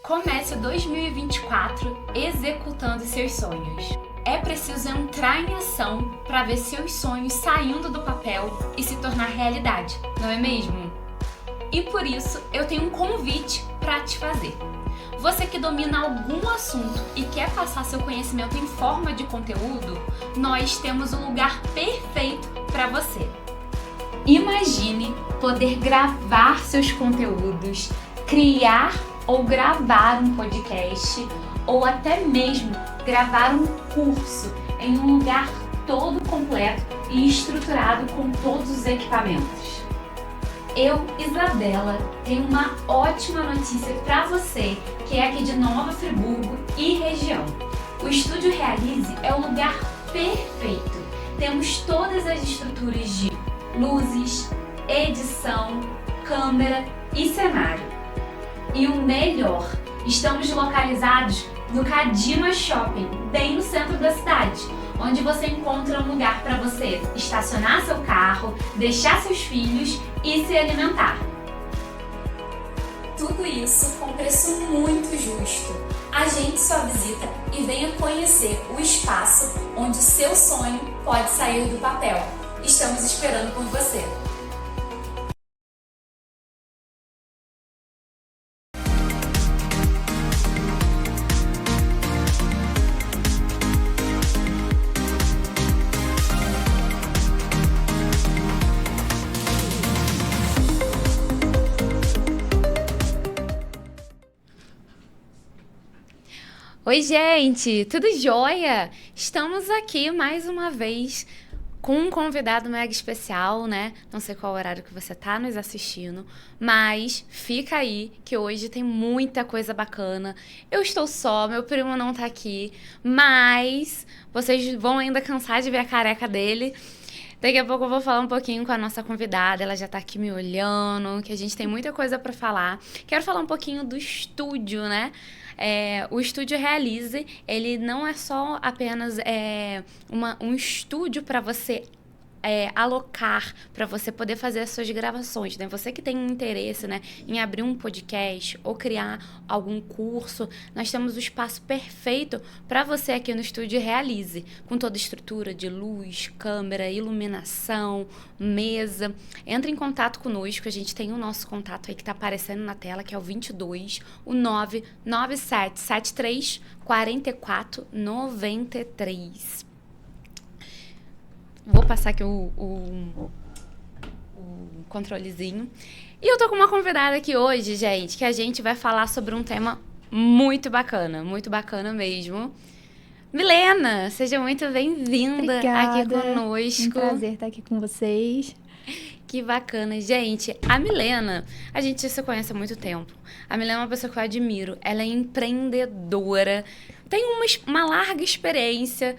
Comece 2024 executando seus sonhos. É preciso entrar em ação para ver seus sonhos saindo do papel e se tornar realidade, não é mesmo? E por isso eu tenho um convite para te fazer. Você que domina algum assunto e quer passar seu conhecimento em forma de conteúdo, nós temos o lugar perfeito para você. Imagine poder gravar seus conteúdos, criar ou gravar um podcast, ou até mesmo gravar um curso em um lugar todo completo e estruturado com todos os equipamentos. Eu, Isabela, tenho uma ótima notícia para você que é aqui de Nova Friburgo e região. O Estúdio Realize é o lugar perfeito. Temos todas as estruturas de luzes, edição, câmera e cenário. E o melhor, estamos localizados no Cadima Shopping, bem no centro da cidade, onde você encontra um lugar para você estacionar seu carro, deixar seus filhos e se alimentar. Tudo isso com preço muito justo. Agende sua visita e venha conhecer o espaço onde o seu sonho pode sair do papel. Estamos esperando por você. Oi, gente! Tudo jóia? Estamos aqui mais uma vez com um convidado mega especial, né? Não sei qual horário que você tá nos assistindo, mas fica aí que hoje tem muita coisa bacana. Eu estou só, meu primo não tá aqui, mas vocês vão ainda cansar de ver a careca dele. Daqui a pouco eu vou falar um pouquinho com a nossa convidada, ela já tá aqui me olhando, que a gente tem muita coisa para falar. Quero falar um pouquinho do estúdio, né? O Estúdio Realize, ele não é só apenas um estúdio para você alocar, para você poder fazer as suas gravações, né? Você que tem interesse, né, em abrir um podcast ou criar algum curso, nós temos o espaço perfeito para você aqui no Estúdio Realize, com toda a estrutura de luz, câmera, iluminação, mesa. Entre em contato conosco, a gente tem o nosso contato aí que tá aparecendo na tela, que é o 22, o 99773 4493. Vou passar aqui o controlezinho. E eu tô com uma convidada aqui hoje, gente, que a gente vai falar sobre um tema muito bacana mesmo. Milena, seja muito bem-vinda aqui conosco. Um prazer estar aqui com vocês. Que bacana. Gente, a Milena, a gente se conhece há muito tempo. A Milena é uma pessoa que eu admiro. Ela é empreendedora, tem uma larga experiência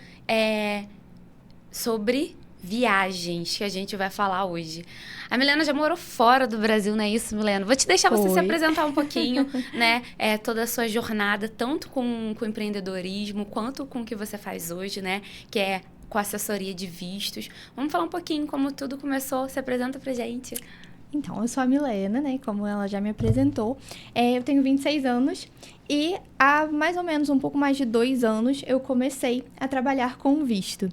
sobre viagens, que a gente vai falar hoje. A Milena já morou fora do Brasil, não é isso, Milena? Vou te deixar você se apresentar um pouquinho, né? Toda a sua jornada, tanto com o empreendedorismo, quanto com o que você faz hoje, né? Que é com assessoria de vistos. Vamos falar um pouquinho como tudo começou. Se apresenta pra gente. Então, eu sou a Milena, né? Como ela já me apresentou. Eu tenho 26 anos e há mais ou menos um pouco mais de 2 anos eu comecei a trabalhar com visto.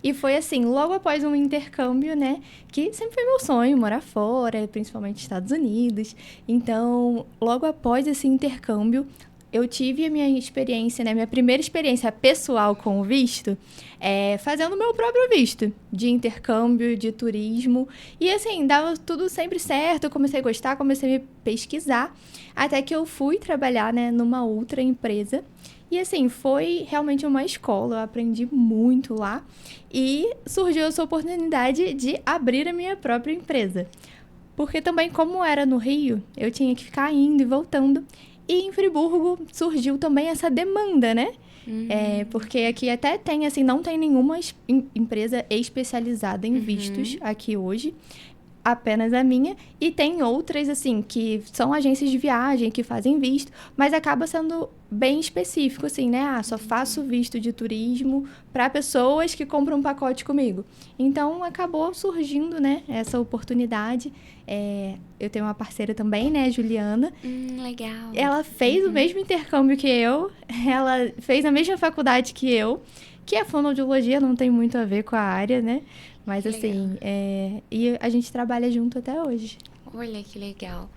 E foi assim, logo após um intercâmbio, né? Que sempre foi meu sonho, morar fora, principalmente nos Estados Unidos. Então, logo após esse intercâmbio, eu tive a minha experiência, né? Minha primeira experiência pessoal com o visto, fazendo o meu próprio visto de intercâmbio, de turismo. E assim, dava tudo sempre certo, eu comecei a gostar, comecei a me pesquisar, até que eu fui trabalhar, né, numa outra empresa. E assim, foi realmente uma escola, eu aprendi muito lá. E surgiu essa oportunidade de abrir a minha própria empresa. Porque também, como era no Rio, eu tinha que ficar indo e voltando. E em Friburgo surgiu também essa demanda, né? Porque aqui até tem, assim, não tem nenhuma empresa especializada em vistos aqui hoje. apenas a minha, e tem outras, assim, que são agências de viagem, que fazem visto, mas acaba sendo bem específico, assim, né? Ah, só faço visto de turismo para pessoas que compram um pacote comigo. Então, acabou surgindo, né, essa oportunidade. Eu tenho uma parceira também, né, Juliana. Legal. Ela fez o mesmo intercâmbio que eu, ela fez a mesma faculdade que eu, que é fonoaudiologia, não tem muito a ver com a área, né? Mas, assim, e a gente trabalha junto até hoje. Olha que legal.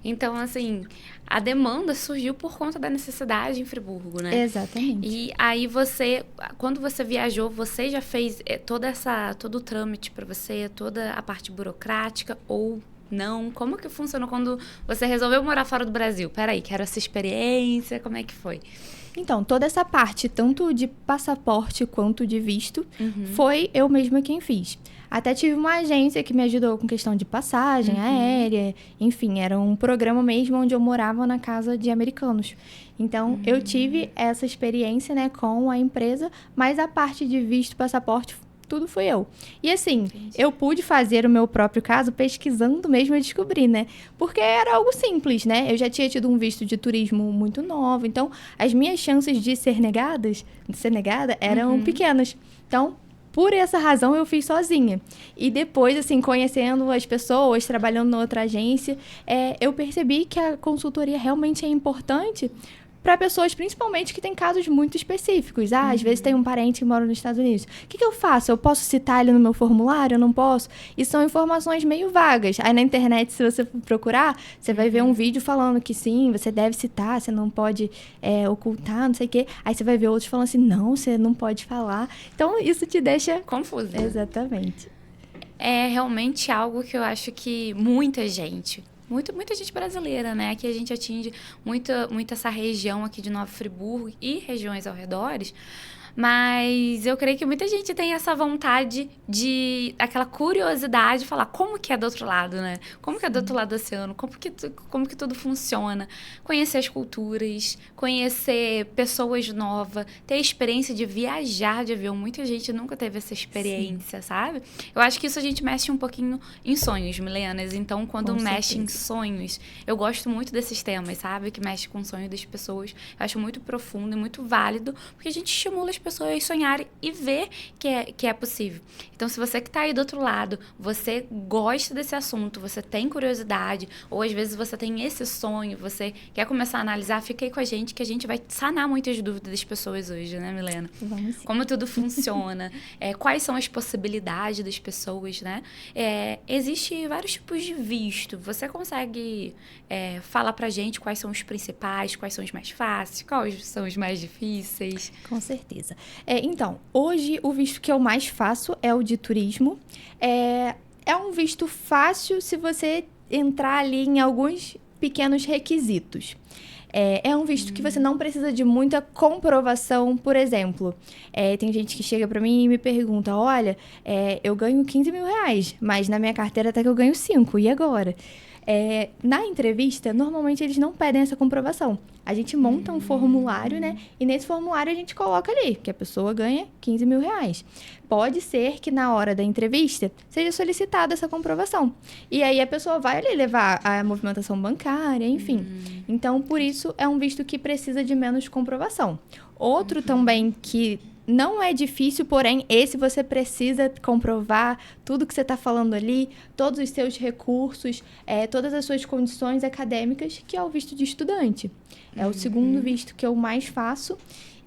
Então, assim, a demanda surgiu por conta da necessidade em Friburgo, né? Exatamente. E aí quando você viajou, você já fez todo o trâmite para você, toda a parte burocrática ou não? Como que funcionou quando você resolveu morar fora do Brasil? Peraí, quero essa experiência, como é que foi? Então, toda essa parte, tanto de passaporte quanto de visto, foi eu mesma quem fiz. Até tive uma agência que me ajudou com questão de passagem aérea, enfim, era um programa mesmo onde eu morava na casa de americanos. Então, eu tive essa experiência, né, com a empresa, mas a parte de visto, passaporte, tudo fui eu. E assim, eu pude fazer o meu próprio caso pesquisando mesmo e descobri, né? Porque era algo simples, né? Eu já tinha tido um visto de turismo muito novo, então as minhas chances de ser negada eram pequenas. Então, por essa razão, eu fiz sozinha. E depois, assim, conhecendo as pessoas, trabalhando na outra agência, eu percebi que a consultoria realmente é importante para pessoas, principalmente, que têm casos muito específicos. Às vezes tem um parente que mora nos Estados Unidos. O que eu faço? Eu posso citar ele no meu formulário? Eu não posso? E são informações meio vagas. Aí na internet, se você procurar, você vai ver um vídeo falando que sim, você deve citar, você não pode ocultar, não sei o quê. Aí você vai ver outros falando assim, não, você não pode falar. Então, isso te deixa confusa. Exatamente. É realmente algo que eu acho que muita gente brasileira, né? Aqui a gente atinge muito essa região aqui de Nova Friburgo e regiões ao redores. Mas eu creio que muita gente tem essa vontade aquela curiosidade de falar como que é do outro lado, né? Como que é do outro lado do oceano, como que tudo funciona. Conhecer as culturas, conhecer pessoas novas, ter a experiência de viajar de avião. Muita gente nunca teve essa experiência, sabe? Eu acho que isso a gente mexe um pouquinho em sonhos, Milenas. Então, quando mexe em sonhos, eu gosto muito desses temas, sabe? Que mexe com o sonho das pessoas. Eu acho muito profundo e muito válido, porque a gente estimula as pessoas sonharem e ver que é possível. Então, se você que está aí do outro lado, você gosta desse assunto, você tem curiosidade, ou às vezes você tem esse sonho, você quer começar a analisar, fica aí com a gente, que a gente vai sanar muitas dúvidas das pessoas hoje, né, Milena? Vamos sim. Como tudo funciona, quais são as possibilidades das pessoas, né? Existe vários tipos de visto. Você consegue falar pra gente quais são os principais, quais são os mais fáceis, quais são os mais difíceis? Com certeza. Então, hoje o visto que eu mais faço é o de turismo. É um visto fácil se você entrar ali em alguns pequenos requisitos. É um visto que você não precisa de muita comprovação, por exemplo. Tem gente que chega pra mim e me pergunta, olha, eu ganho 15 mil reais, mas na minha carteira até que eu ganho 5, e agora? Na entrevista, normalmente eles não pedem essa comprovação. A gente monta um formulário, né? E nesse formulário a gente coloca ali que a pessoa ganha 15 mil reais. Pode ser que na hora da entrevista seja solicitada essa comprovação. E aí a pessoa vai ali levar a movimentação bancária, enfim. Então, por isso, é um visto que precisa de menos comprovação. Outro também que não é difícil, porém, esse você precisa comprovar tudo que você está falando ali, todos os seus recursos, todas as suas condições acadêmicas, que é o visto de estudante. É o segundo visto que eu mais faço.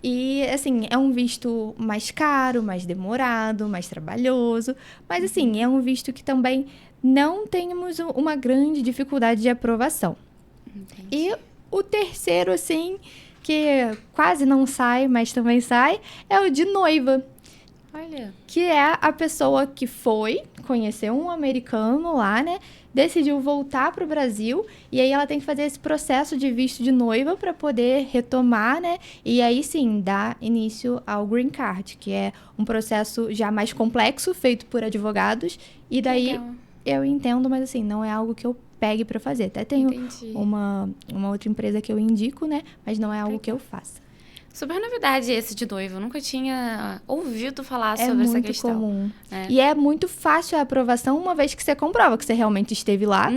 E, assim, é um visto mais caro, mais demorado, mais trabalhoso. Mas, assim, é um visto que também não temos uma grande dificuldade de aprovação. Entendi. E o terceiro, assim, que quase não sai, mas também sai, é o de noiva. Olha. Que é a pessoa que conheceu um americano lá, né? Decidiu voltar para o Brasil e aí ela tem que fazer esse processo de visto de noiva para poder retomar, né? E aí sim, dar início ao Green Card, que é um processo já mais complexo, feito por advogados. E daí Legal. Eu entendo, mas assim, não é algo que eu pegue para fazer. Até tenho uma outra empresa que eu indico, né? Mas não é algo que eu faça. Super novidade esse de noivo. Eu nunca tinha ouvido falar sobre essa questão. É muito comum. É. E é muito fácil a aprovação uma vez que você comprova que você realmente esteve lá,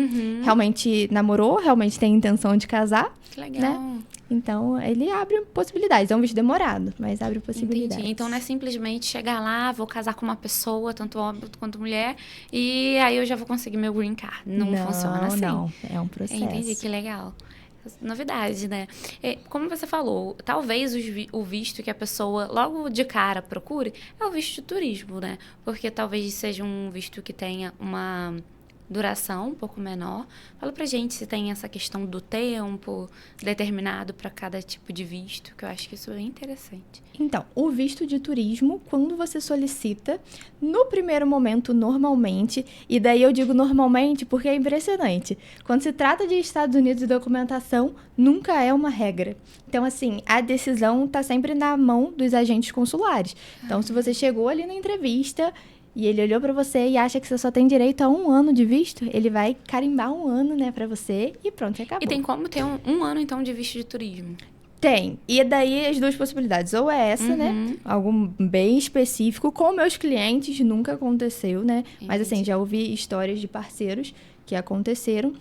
realmente namorou, realmente tem intenção de casar. Que legal. Né? Então, ele abre possibilidades. É um visto demorado, mas abre possibilidades. Entendi. Então, não é simplesmente chegar lá, vou casar com uma pessoa, tanto homem quanto mulher, e aí eu já vou conseguir meu green card. Não funciona assim. Não, é um processo. Entendi, que legal. Novidade, né? Como você falou, talvez o visto que a pessoa logo de cara procure é o visto de turismo, né? Porque talvez seja um visto que tenha uma duração um pouco menor. Fala pra gente se tem essa questão do tempo determinado para cada tipo de visto, que eu acho que isso é interessante. Então, o visto de turismo, quando você solicita, no primeiro momento, normalmente, e daí eu digo normalmente porque é impressionante, quando se trata de Estados Unidos e documentação, nunca é uma regra. Então, assim, a decisão tá sempre na mão dos agentes consulares. Então, se você chegou ali na entrevista e ele olhou pra você e acha que você só tem direito a 1 ano de visto, ele vai carimbar 1 ano, né, pra você e pronto, acabou. E tem como ter um ano, então, de visto de turismo? Tem. E daí as duas possibilidades. Ou é essa, né? Algo bem específico. Com meus clientes, nunca aconteceu, né? Entendi. Mas assim, já ouvi histórias de parceiros que aconteceram.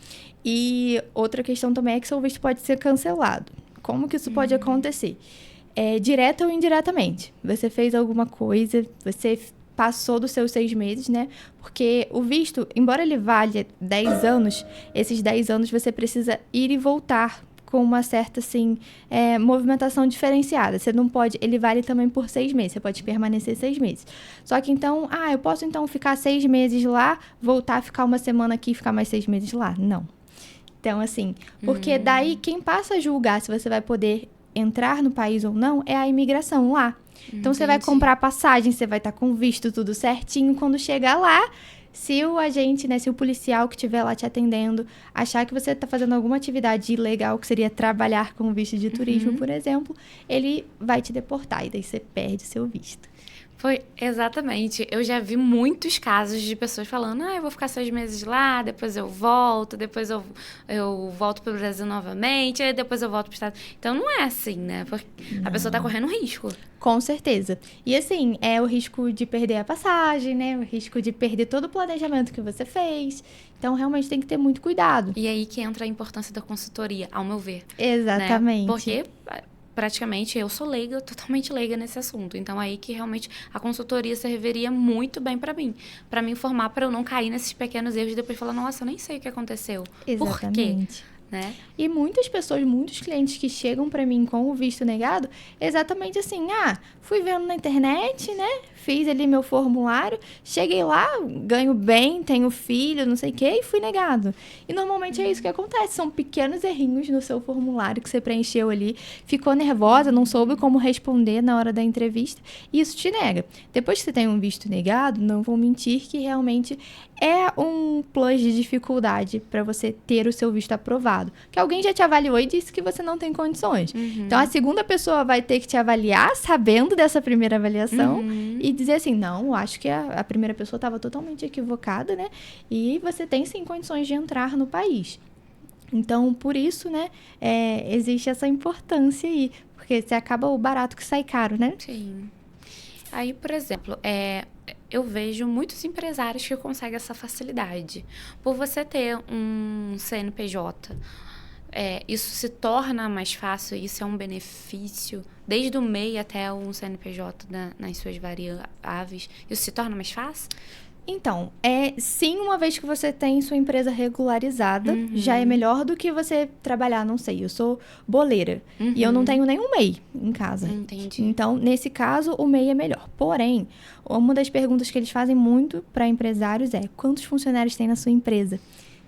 E outra questão também é que seu visto pode ser cancelado. Como que isso pode acontecer? Direta ou indiretamente. Você fez alguma coisa, você passou dos seus 6 meses, né? Porque o visto, embora ele valha 10 anos, esses 10 anos você precisa ir e voltar com uma certa, assim, movimentação diferenciada. Você não pode... Ele vale também por 6 meses. Você pode permanecer 6 meses. Só que, então... eu posso, então, ficar 6 meses lá, voltar, ficar 1 semana aqui e ficar mais 6 meses lá? Não. Então, assim... Porque daí, quem passa a julgar se você vai poder entrar no país ou não é a imigração lá. Então, você vai comprar passagem, você vai estar com visto tudo certinho. Quando chegar lá... Se o agente, né, se o policial que estiver lá te atendendo achar que você está fazendo alguma atividade ilegal, que seria trabalhar com visto de turismo, por exemplo, ele vai te deportar e daí você perde seu visto. Foi, exatamente. Eu já vi muitos casos de pessoas falando, eu vou ficar 6 meses lá, depois eu volto, depois eu volto para o Brasil novamente, aí depois eu volto para o Estado. Então, não é assim, né? Porque a pessoa está correndo risco. Com certeza. E assim, é o risco de perder a passagem, né? O risco de perder todo o planejamento que você fez. Então, realmente tem que ter muito cuidado. E aí que entra a importância da consultoria, ao meu ver. Exatamente. Né? Porque... praticamente eu sou leiga, totalmente leiga nesse assunto. Então, aí que realmente a consultoria serviria muito bem para mim informar, para eu não cair nesses pequenos erros e depois falar, nossa, eu nem sei o que aconteceu. Exatamente. Por quê? Né? E muitas pessoas, muitos clientes que chegam para mim com o visto negado, exatamente assim, fui vendo na internet, né? Fiz ali meu formulário, cheguei lá, ganho bem, tenho filho, não sei o quê, e fui negado. E normalmente é isso que acontece, são pequenos errinhos no seu formulário que você preencheu ali, ficou nervosa, não soube como responder na hora da entrevista, e isso te nega. Depois que você tem um visto negado, não vou mentir que realmente é um plus de dificuldade para você ter o seu visto aprovado. Que alguém já te avaliou e disse que você não tem condições. Então, a segunda pessoa vai ter que te avaliar sabendo dessa primeira avaliação e dizer assim, não, acho que a primeira pessoa estava totalmente equivocada, né? E você tem, sim, condições de entrar no país. Então, por isso, né, existe essa importância aí. Porque você acaba o barato que sai caro, né? Sim. Aí, por exemplo, eu vejo muitos empresários que conseguem essa facilidade. Por você ter um CNPJ, isso se torna mais fácil, isso é um benefício, desde o MEI até um CNPJ nas suas variáveis, isso se torna mais fácil? Então, sim, uma vez que você tem sua empresa regularizada, já é melhor do que você trabalhar, não sei, eu sou boleira e eu não tenho nenhum MEI em casa. Entendi. Então, nesse caso, o MEI é melhor. Porém, uma das perguntas que eles fazem muito para empresários é quantos funcionários tem na sua empresa?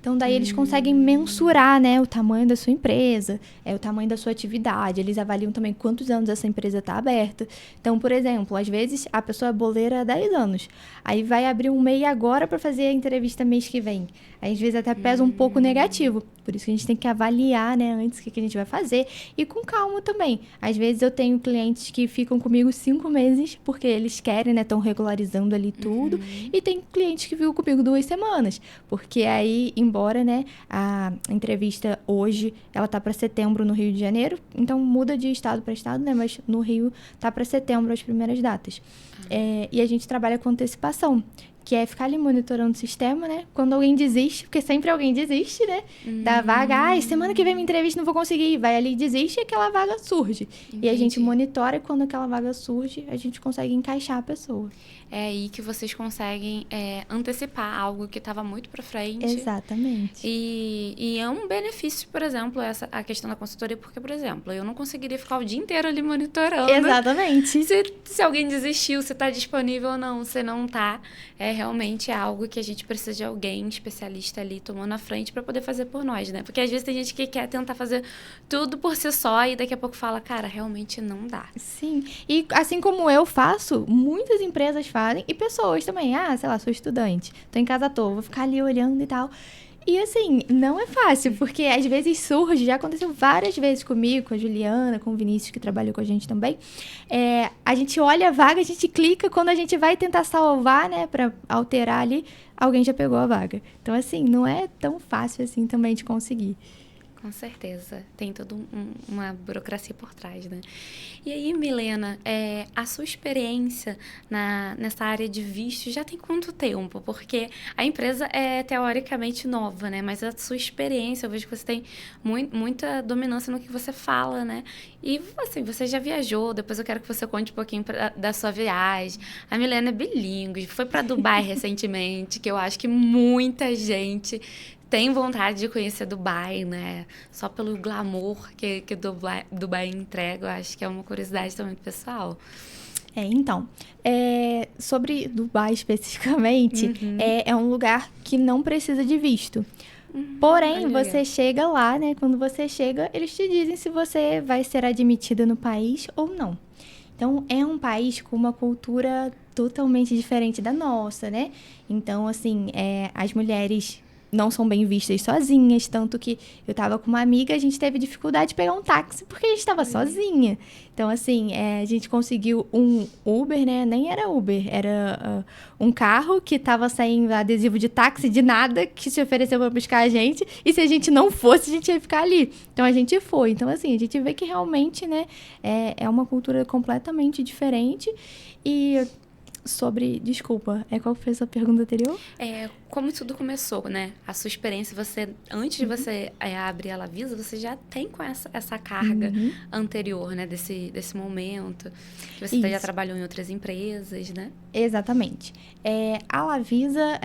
Então, daí eles conseguem mensurar, né, o tamanho da sua empresa, o tamanho da sua atividade. Eles avaliam também quantos anos essa empresa está aberta. Então, por exemplo, às vezes a pessoa é boleira há 10 anos. Aí vai abrir um MEI agora para fazer a entrevista mês que vem. Aí, às vezes, até pesa um pouco negativo. Por isso que a gente tem que avaliar, né, antes o que a gente vai fazer. E com calma também. Às vezes eu tenho clientes que ficam comigo 5 meses, porque eles querem, né, estão regularizando ali tudo. E tem clientes que ficam comigo 2 semanas. Porque aí, embora, né? A entrevista hoje, ela tá para setembro no Rio de Janeiro, então muda de estado para estado, né? Mas no Rio tá para setembro as primeiras datas. E a gente trabalha com antecipação, que é ficar ali monitorando o sistema, né? Quando alguém desiste, porque sempre alguém desiste, né? Da vaga, semana que vem minha entrevista não vou conseguir. Vai ali, desiste e aquela vaga surge. Entendi. E a gente monitora e quando aquela vaga surge, a gente consegue encaixar a pessoa. É aí que vocês conseguem antecipar algo que estava muito para frente. Exatamente. E é um benefício, por exemplo, a questão da consultoria, porque, por exemplo, eu não conseguiria ficar o dia inteiro ali monitorando. Exatamente. Se alguém desistiu, se está disponível ou não, se não está. Realmente é algo que a gente precisa de alguém especialista ali tomando a frente para poder fazer por nós, né? Porque às vezes tem gente que quer tentar fazer tudo por si só e daqui a pouco fala, cara, realmente não dá. Sim. E assim como eu faço, muitas empresas fazem e pessoas também. Sei lá, sou estudante, tô em casa à toa, vou ficar ali olhando e tal. E assim, não é fácil, porque às vezes surge, já aconteceu várias vezes comigo, com a Juliana, com o Vinícius, que trabalhou com a gente também. A gente olha a vaga, a gente clica, quando a gente vai tentar salvar, né, pra alterar ali, alguém já pegou a vaga. Então, assim, não é tão fácil assim também de conseguir. Com certeza. Tem toda uma burocracia por trás, né? E aí, Milena, a sua experiência nessa área de visto já tem quanto tempo? Porque a empresa é teoricamente nova, né? Mas a sua experiência, eu vejo que você tem muita dominância no que você fala, né? E, assim, você já viajou, depois eu quero que você conte um pouquinho da sua viagem. A Milena é bilíngue, foi para Dubai recentemente, que eu acho que muita gente tem vontade de conhecer Dubai, né? Só pelo glamour que Dubai entrega, eu acho que é uma curiosidade também pessoal. Então, sobre Dubai especificamente, é um lugar que não precisa de visto. Porém, você chega lá, né? Quando você chega, eles te dizem se você vai ser admitida no país ou não. Então, é um país com uma cultura totalmente diferente da nossa, né? Então, assim, as mulheres não são bem vistas sozinhas, tanto que eu tava com uma amiga, a gente teve dificuldade de pegar um táxi, porque a gente tava sozinha. Então, assim, a gente conseguiu um Uber, né? Nem era Uber, era um carro que tava saindo adesivo de táxi de nada, que se ofereceu pra buscar a gente, e se a gente não fosse, a gente ia ficar ali. Então, a gente foi. Então, assim, a gente vê que realmente, né, é uma cultura completamente diferente. E desculpa, qual foi a sua pergunta anterior? Como tudo começou, né? A sua experiência, antes de você abrir a Lavisa, você já tem com essa carga anterior, né? Desse momento, que você já trabalhou em outras empresas, né? Exatamente. A Lavisa,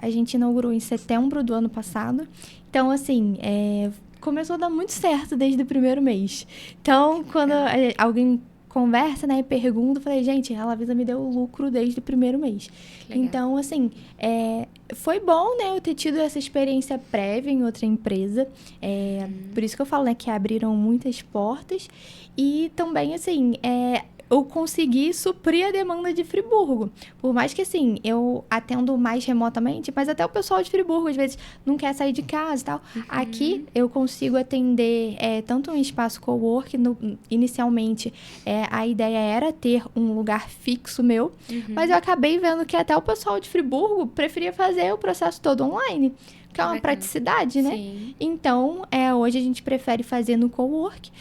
a gente inaugurou em setembro do ano passado. Então, assim, começou a dar muito certo desde o primeiro mês. Então, quando alguém conversa, né, e pergunta, eu falei, gente, a Lavisa me deu lucro desde o primeiro mês. Então, assim, foi bom, né, eu ter tido essa experiência prévia em outra empresa. Por isso que eu falo, né, que abriram muitas portas. E também, assim, eu consegui suprir a demanda de Friburgo. Por mais que, assim, eu atendo mais remotamente, mas até o pessoal de Friburgo, às vezes, não quer sair de casa e tal. Aqui, eu consigo atender tanto um espaço cowork, inicialmente, a ideia era ter um lugar fixo meu, mas eu acabei vendo que até o pessoal de Friburgo preferia fazer o processo todo online, que é uma praticidade, né? Sim. Então, hoje a gente prefere fazer no cowork,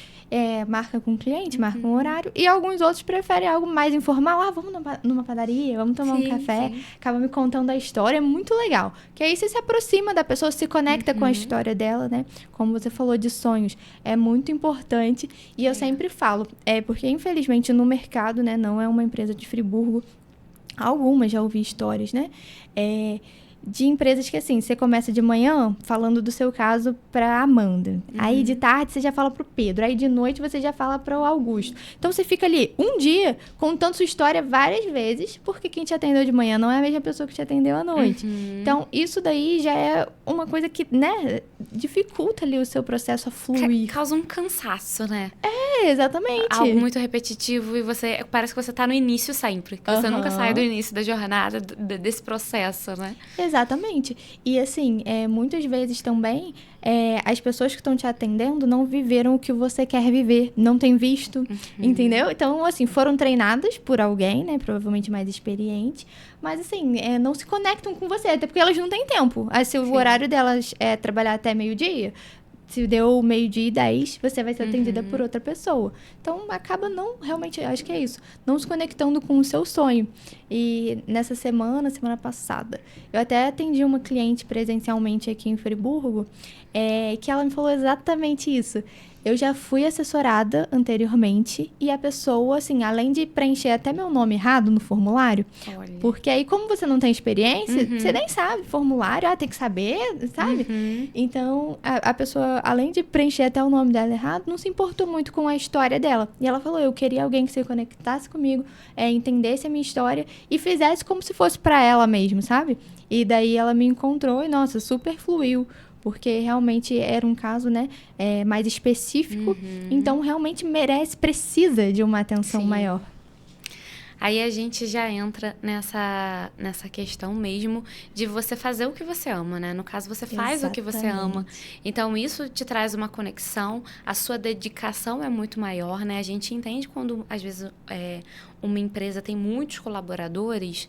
marca com o cliente, marca um horário. E alguns outros preferem algo mais informal. Vamos numa padaria, vamos tomar um café. Sim. Acaba me contando a história. É muito legal. Que aí você se aproxima da pessoa, se conecta com a história dela, né? Como você falou de sonhos. É muito importante. E eu sempre falo, porque infelizmente no mercado, né? Não é uma empresa de Friburgo. Algumas já ouvi histórias, né? De empresas que, assim, você começa de manhã falando do seu caso pra Amanda. Aí, de tarde, você já fala pro Pedro. Aí, de noite, você já fala pro Augusto. Então, você fica ali um dia contando sua história várias vezes, porque quem te atendeu de manhã não é a mesma pessoa que te atendeu à noite. Então, isso daí já é uma coisa que, né, dificulta ali o seu processo a fluir. Causa um cansaço, né? exatamente. Algo muito repetitivo e parece que você tá no início sempre. Que você nunca sai do início da jornada, desse processo, né? Exatamente. E assim, muitas vezes também, as pessoas que estão te atendendo não viveram o que você quer viver, não têm visto, entendeu? Então, assim, foram treinadas por alguém, né? Provavelmente mais experiente, mas assim, não se conectam com você, até porque elas não têm tempo. Se o horário delas é trabalhar até meio-dia, se deu 12:10, você vai ser atendida por outra pessoa. Então, acaba não, realmente, acho que é isso, não se conectando com o seu sonho. E nessa semana passada, eu até atendi uma cliente presencialmente aqui em Friburgo, que ela me falou exatamente isso. Eu já fui assessorada anteriormente e a pessoa, assim, além de preencher até meu nome errado no formulário, porque aí como você não tem experiência, você nem sabe formulário, tem que saber, sabe? Então, a pessoa, além de preencher até o nome dela errado, não se importou muito com a história dela. E ela falou, eu queria alguém que se conectasse comigo, entendesse a minha história e fizesse como se fosse pra ela mesmo, sabe? E daí ela me encontrou e, nossa, super fluiu. Porque realmente era um caso, né, mais específico. Então, realmente precisa de uma atenção maior. Aí a gente já entra nessa questão mesmo de você fazer o que você ama, né? No caso, você faz o que você ama. Então, isso te traz uma conexão, a sua dedicação é muito maior, né? A gente entende quando, às vezes, uma empresa tem muitos colaboradores,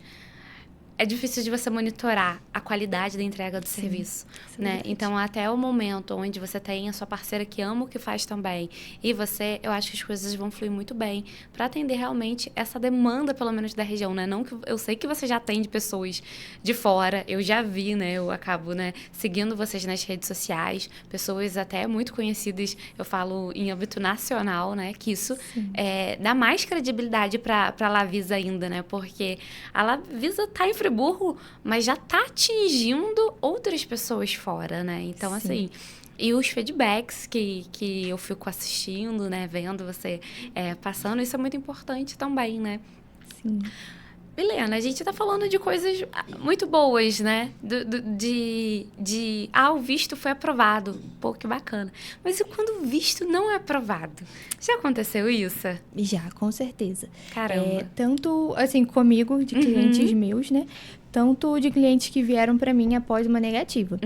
é difícil de você monitorar a qualidade da entrega do serviço, né? Então, até o momento onde você tem a sua parceira que ama o que faz também e você, eu acho que as coisas vão fluir muito bem para atender realmente essa demanda, pelo menos da região, né? Não que eu sei que você já atende pessoas de fora, eu já vi, né? Eu acabo, né, seguindo vocês nas redes sociais, pessoas até muito conhecidas, eu falo em âmbito nacional, né? Que isso dá mais credibilidade para a Lavisa ainda, né? Porque a Lavisa tá em Friburgo, mas já tá atingindo outras pessoas fora, né? Então, assim, e os feedbacks que eu fico assistindo, né? Vendo você passando, isso é muito importante também, né? Sim. Milena, a gente tá falando de coisas muito boas, né? O visto foi aprovado. Pô, que bacana. Mas e quando o visto não é aprovado? Já aconteceu isso? Já, com certeza. Caramba. Tanto, assim, comigo, de clientes meus, né? Tanto de clientes que vieram pra mim após uma negativa.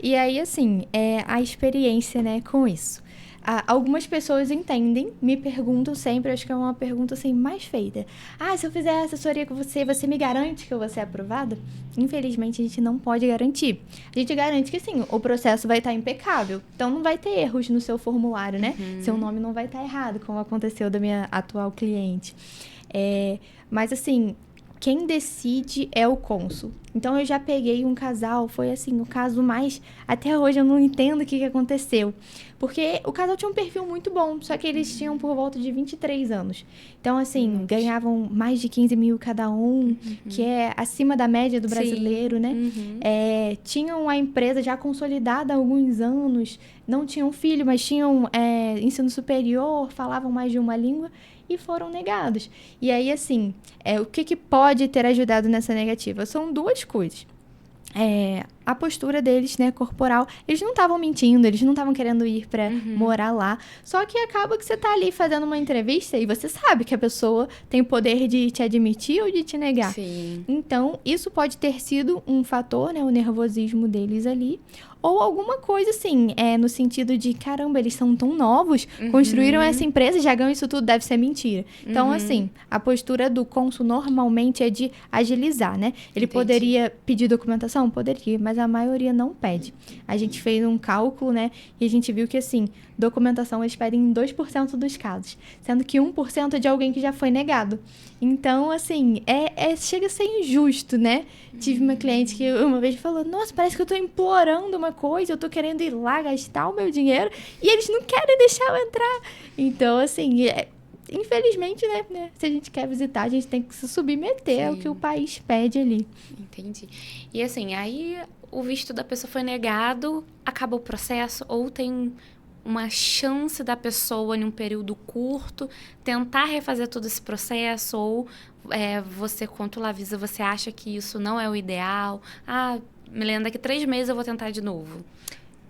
E aí, assim, a experiência, né, com isso. Algumas pessoas entendem, me perguntam sempre, acho que é uma pergunta assim mais feita. Se eu fizer assessoria com você, você me garante que eu vou ser aprovada? Infelizmente, a gente não pode garantir. A gente garante que, sim, o processo vai estar impecável. Então, não vai ter erros no seu formulário, né? Seu nome não vai estar errado, como aconteceu da minha atual cliente. Mas, assim, quem decide é o cônsul. Então, eu já peguei um casal, foi assim, o caso mais... Até hoje eu não entendo o que aconteceu. Porque o casal tinha um perfil muito bom, só que eles tinham por volta de 23 anos. Então, assim, ganhavam mais de 15 mil cada um, que é acima da média do brasileiro, né? Tinham a empresa já consolidada há alguns anos, não tinham filho, mas tinham ensino superior, falavam mais de uma língua e foram negados. E aí, assim, o que pode ter ajudado nessa negativa? São duas coisas. A postura deles, né, corporal, eles não estavam mentindo, eles não estavam querendo ir pra morar lá, só que acaba que você tá ali fazendo uma entrevista e você sabe que a pessoa tem o poder de te admitir ou de te negar. Então, isso pode ter sido um fator, né, o nervosismo deles ali, ou alguma coisa assim, no sentido de, caramba, eles são tão novos, construíram essa empresa, já ganham isso tudo, deve ser mentira. Então, assim, a postura do cônsul normalmente é de agilizar, né? Ele poderia pedir documentação? Poderia, mas a maioria não pede. A gente fez um cálculo, né? E a gente viu que, assim, documentação eles pedem em 2% dos casos, sendo que 1% é de alguém que já foi negado. Então, assim, chega a ser injusto, né? Tive uma cliente que uma vez falou, nossa, parece que eu tô implorando uma coisa, eu tô querendo ir lá gastar o meu dinheiro e eles não querem deixar eu entrar. Então, assim, infelizmente, né? Se a gente quer visitar, a gente tem que se submeter ao que o país pede ali. Entendi. E assim, aí o visto da pessoa foi negado, acaba o processo, ou tem uma chance da pessoa, em um período curto, tentar refazer todo esse processo, ou você, quanto Lavisa, você acha que isso não é o ideal? Milena, daqui 3 meses eu vou tentar de novo.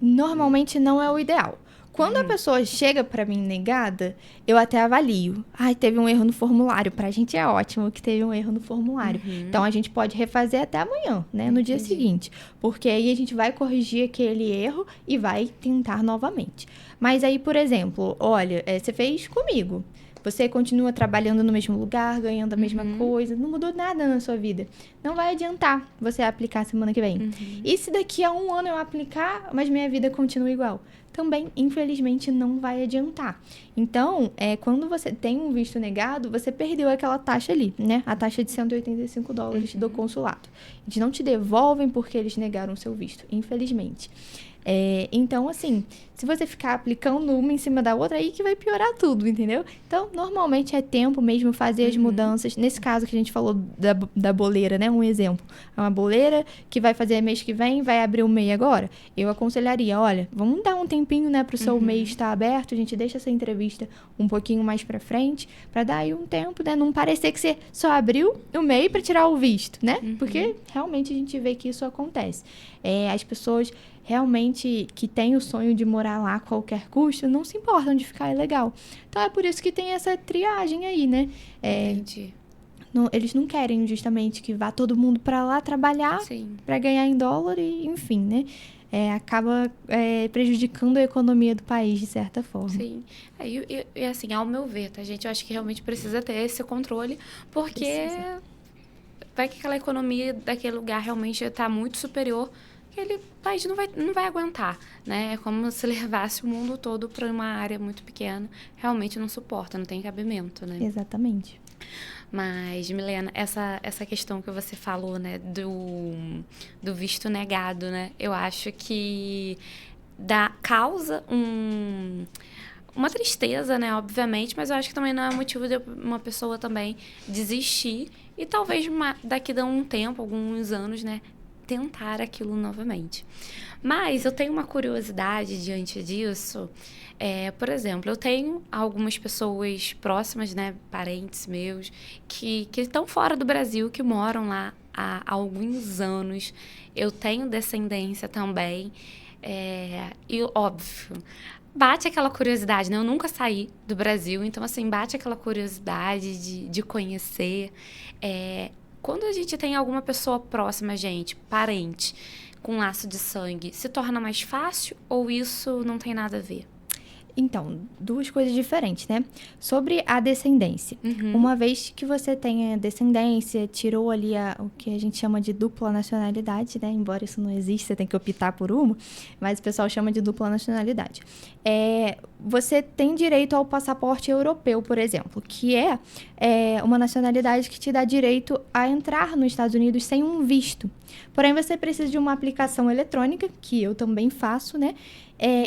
Normalmente não é o ideal. Quando a pessoa chega pra mim negada, eu até avalio. Ai, teve um erro no formulário. Pra gente é ótimo que teve um erro no formulário. Então, a gente pode refazer até amanhã, né? No dia seguinte. Porque aí a gente vai corrigir aquele erro e vai tentar novamente. Mas aí, por exemplo, olha, você fez comigo. Você continua trabalhando no mesmo lugar, ganhando a mesma coisa, não mudou nada na sua vida. Não vai adiantar você aplicar semana que vem. E se daqui a 1 ano eu aplicar, mas minha vida continua igual? Também, infelizmente, não vai adiantar. Então, quando você tem um visto negado, você perdeu aquela taxa ali, né? A taxa de $185 do consulado. Eles não te devolvem porque eles negaram o seu visto, infelizmente. Então, assim, se você ficar aplicando uma em cima da outra, aí que vai piorar tudo, entendeu? Então, normalmente é tempo mesmo fazer as mudanças. Nesse caso que a gente falou da boleira, né? Um exemplo. É uma boleira que vai fazer mês que vem, vai abrir o MEI agora. Eu aconselharia, olha, vamos dar um tempinho, né? Pro seu MEI estar aberto. A gente deixa essa entrevista um pouquinho mais pra frente, pra dar aí um tempo, né? Não parecer que você só abriu o MEI pra tirar o visto, né? Porque realmente a gente vê que isso acontece. As pessoas realmente que têm o sonho de morar lá a qualquer custo, não se importam de ficar ilegal. Então, é por isso que tem essa triagem aí, né? Entendi. Eles não querem justamente que vá todo mundo para lá trabalhar para ganhar em dólar e, enfim, né? Acaba prejudicando a economia do país, de certa forma. Sim. E assim, ao meu ver, tá, gente? Eu acho que realmente precisa ter esse controle, porque vai que aquela economia daquele lugar realmente está muito superior, aquele país não vai aguentar, né? É como se levasse o mundo todo para uma área muito pequena. Realmente não suporta, não tem cabimento, né? Exatamente. Mas, Milena, essa questão que você falou, né, do visto negado, né? Eu acho que causa uma tristeza, né, obviamente, mas eu acho que também não é motivo de uma pessoa também desistir e talvez daqui a um tempo, alguns anos, né, tentar aquilo novamente. Mas eu tenho uma curiosidade diante disso. Por exemplo, eu tenho algumas pessoas próximas, né, parentes meus, que estão fora do Brasil, que moram lá há alguns anos. Eu tenho descendência também. E, óbvio, bate aquela curiosidade, né? Eu nunca saí do Brasil, então, assim, bate aquela curiosidade de conhecer. Quando a gente tem alguma pessoa próxima, gente, parente, com laço de sangue, se torna mais fácil ou isso não tem nada a ver? Então, duas coisas diferentes, né? Sobre a descendência. Uma vez que você tenha descendência, tirou ali o que a gente chama de dupla nacionalidade, né? Embora isso não exista, você tem que optar por uma, mas o pessoal chama de dupla nacionalidade. Você tem direito ao passaporte europeu, por exemplo, que é uma nacionalidade que te dá direito a entrar nos Estados Unidos sem um visto. Porém, você precisa de uma aplicação eletrônica, que eu também faço, né?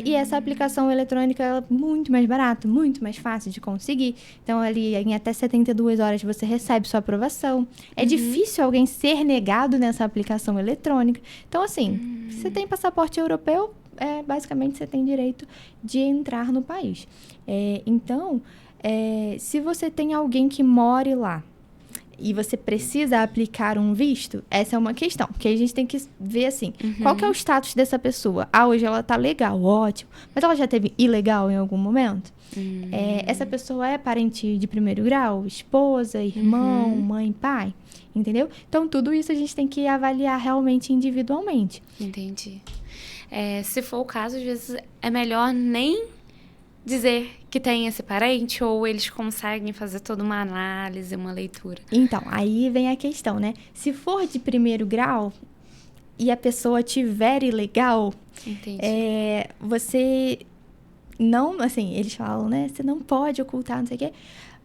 E essa aplicação eletrônica é muito mais barata, muito mais fácil de conseguir. Então, ali, em até 72 horas, você recebe sua aprovação. É difícil alguém ser negado nessa aplicação eletrônica. Então, assim, se você tem passaporte europeu, basicamente você tem direito de entrar no país. Então, se você tem alguém que more lá, e você precisa aplicar um visto, essa é uma questão. Porque a gente tem que ver assim, qual que é o status dessa pessoa? Hoje ela tá legal, ótimo. Mas ela já teve ilegal em algum momento? Essa pessoa é parente de primeiro grau? Esposa, irmão, mãe, pai? Entendeu? Então, tudo isso a gente tem que avaliar realmente individualmente. Entendi. Se for o caso, às vezes é melhor nem dizer que tem esse parente, ou eles conseguem fazer toda uma análise, uma leitura? Então, aí vem a questão, né? Se for de primeiro grau e a pessoa tiver ilegal, você não, assim, eles falam, né? Você não pode ocultar, não sei o quê.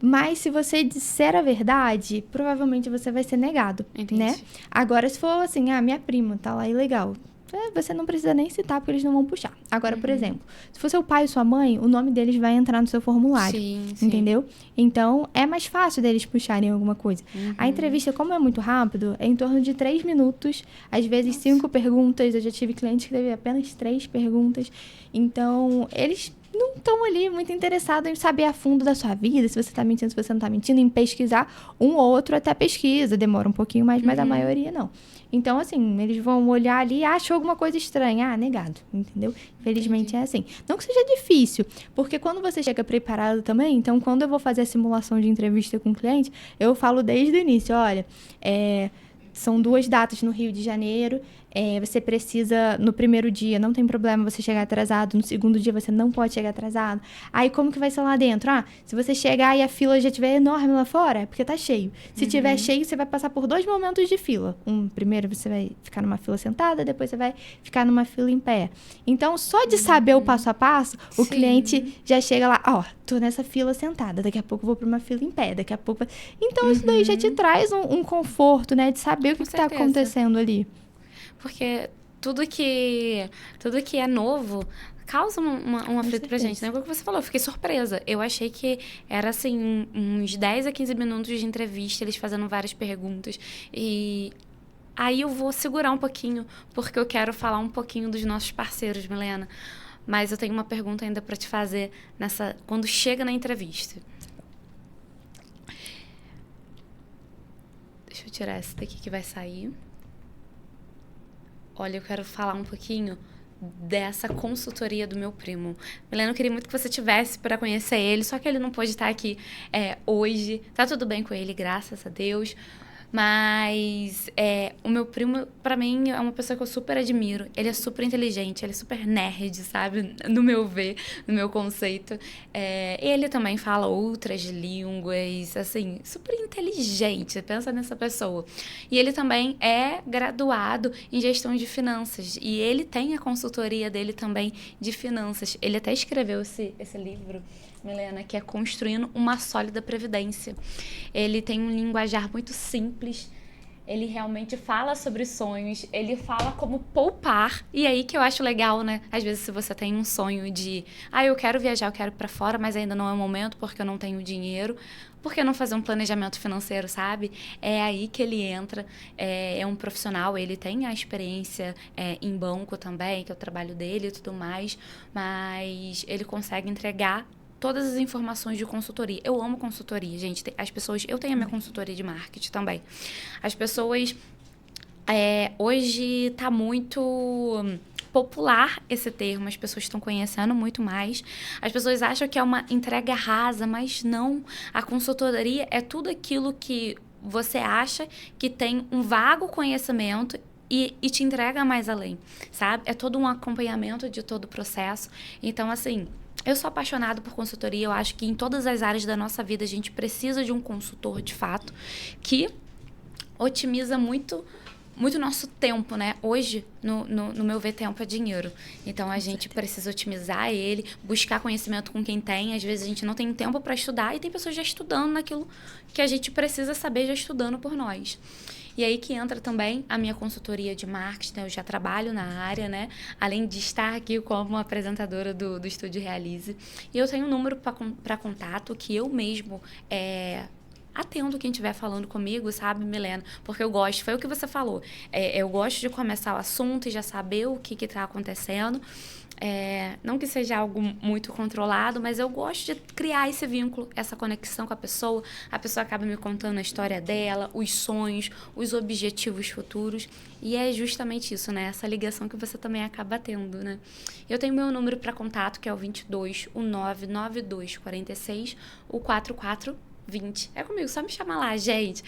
Mas se você disser a verdade, provavelmente você vai ser negado, né? Agora, se for assim, minha prima tá lá ilegal, você não precisa nem citar, porque eles não vão puxar. Agora, por exemplo, se for seu pai e sua mãe, o nome deles vai entrar no seu formulário. Sim. Entendeu? Então, é mais fácil deles puxarem alguma coisa. A entrevista, como é muito rápido, é em torno de 3 minutos. Às vezes, 5 perguntas. Eu já tive clientes que teve apenas 3 perguntas. Então, eles não estão ali muito interessados em saber a fundo da sua vida, se você está mentindo, se você não está mentindo, em pesquisar. Um ou outro até pesquisa, demora um pouquinho mais, mas a maioria não. Então, assim, eles vão olhar ali, achou alguma coisa estranha, negado, entendeu? Infelizmente é assim. Não que seja difícil, porque quando você chega preparado também, então quando eu vou fazer a simulação de entrevista com o cliente, eu falo desde o início, olha, são 2 datas no Rio de Janeiro, você precisa, no primeiro dia, não tem problema você chegar atrasado, no segundo dia você não pode chegar atrasado. Aí, como que vai ser lá dentro? Se você chegar e a fila já estiver enorme lá fora, é porque tá cheio. Se tiver cheio, você vai passar por 2 momentos de fila. Primeiro você vai ficar numa fila sentada, depois você vai ficar numa fila em pé. Então, só de saber o passo a passo, o cliente já chega lá, tô nessa fila sentada, daqui a pouco eu vou para uma fila em pé, daqui a pouco... Então, isso daí já te traz um conforto, né, de saber o que está acontecendo ali. Porque tudo que é novo causa um aflito pra gente, né? O que você falou, eu fiquei surpresa. Eu achei que era, assim, uns 10 a 15 minutos de entrevista, eles fazendo várias perguntas. E aí eu vou segurar um pouquinho, porque eu quero falar um pouquinho dos nossos parceiros, Milena. Mas eu tenho uma pergunta ainda pra te fazer quando chega na entrevista. Deixa eu tirar essa daqui que vai sair. Olha, eu quero falar um pouquinho dessa consultoria do meu primo. Milena, eu queria muito que você tivesse para conhecer ele, só que ele não pôde estar aqui hoje. Tá tudo bem com ele, graças a Deus. Mas o meu primo, pra mim, é uma pessoa que eu super admiro. Ele é super inteligente, ele é super nerd, sabe? No meu ver, no meu conceito. Ele também fala outras línguas, assim, super inteligente. Pensa nessa pessoa. E ele também é graduado em gestão de finanças. E ele tem a consultoria dele também de finanças. Ele até escreveu esse livro, Milena, que é Construindo uma Sólida Previdência. Ele tem um linguajar muito simples, ele realmente fala sobre sonhos, ele fala como poupar, e aí que eu acho legal, né? Às vezes, se você tem um sonho de, eu quero viajar, eu quero ir pra fora, mas ainda não é o momento porque eu não tenho dinheiro, por que não fazer um planejamento financeiro, sabe? É aí que ele entra, é um profissional, ele tem a experiência em banco também, que é o trabalho dele e tudo mais, mas ele consegue entregar todas as informações de consultoria. Eu amo consultoria, gente. As pessoas... Eu tenho a minha consultoria de marketing também. As pessoas... hoje está muito popular esse termo. As pessoas estão conhecendo muito mais. As pessoas acham que é uma entrega rasa, mas não. A consultoria é tudo aquilo que você acha que tem um vago conhecimento e te entrega mais além, sabe? É todo um acompanhamento de todo o processo. Então, assim... Eu sou apaixonada por consultoria, eu acho que em todas as áreas da nossa vida a gente precisa de um consultor, de fato, que otimiza muito o nosso tempo, né? Hoje, no meu ver, tempo é dinheiro. Então, a gente precisa otimizar ele, buscar conhecimento com quem tem. Às vezes, a gente não tem tempo para estudar e tem pessoas já estudando naquilo que a gente precisa saber, já estudando por nós. E aí que entra também a minha consultoria de marketing, né? Eu já trabalho na área, né? Além de estar aqui como apresentadora do Estúdio Realize. E eu tenho um número para contato que eu mesmo atendo quem estiver falando comigo, sabe, Milena? Porque eu gosto, foi o que você falou. Eu gosto de começar o assunto e já saber o que está acontecendo. Não que seja algo muito controlado, mas eu gosto de criar esse vínculo, essa conexão com a pessoa acaba me contando a história dela, os sonhos, os objetivos futuros, e é justamente isso, né? Essa ligação que você também acaba tendo, né? Eu tenho meu número para contato, que é o 22 992 46 4420. É comigo, só me chamar lá, gente.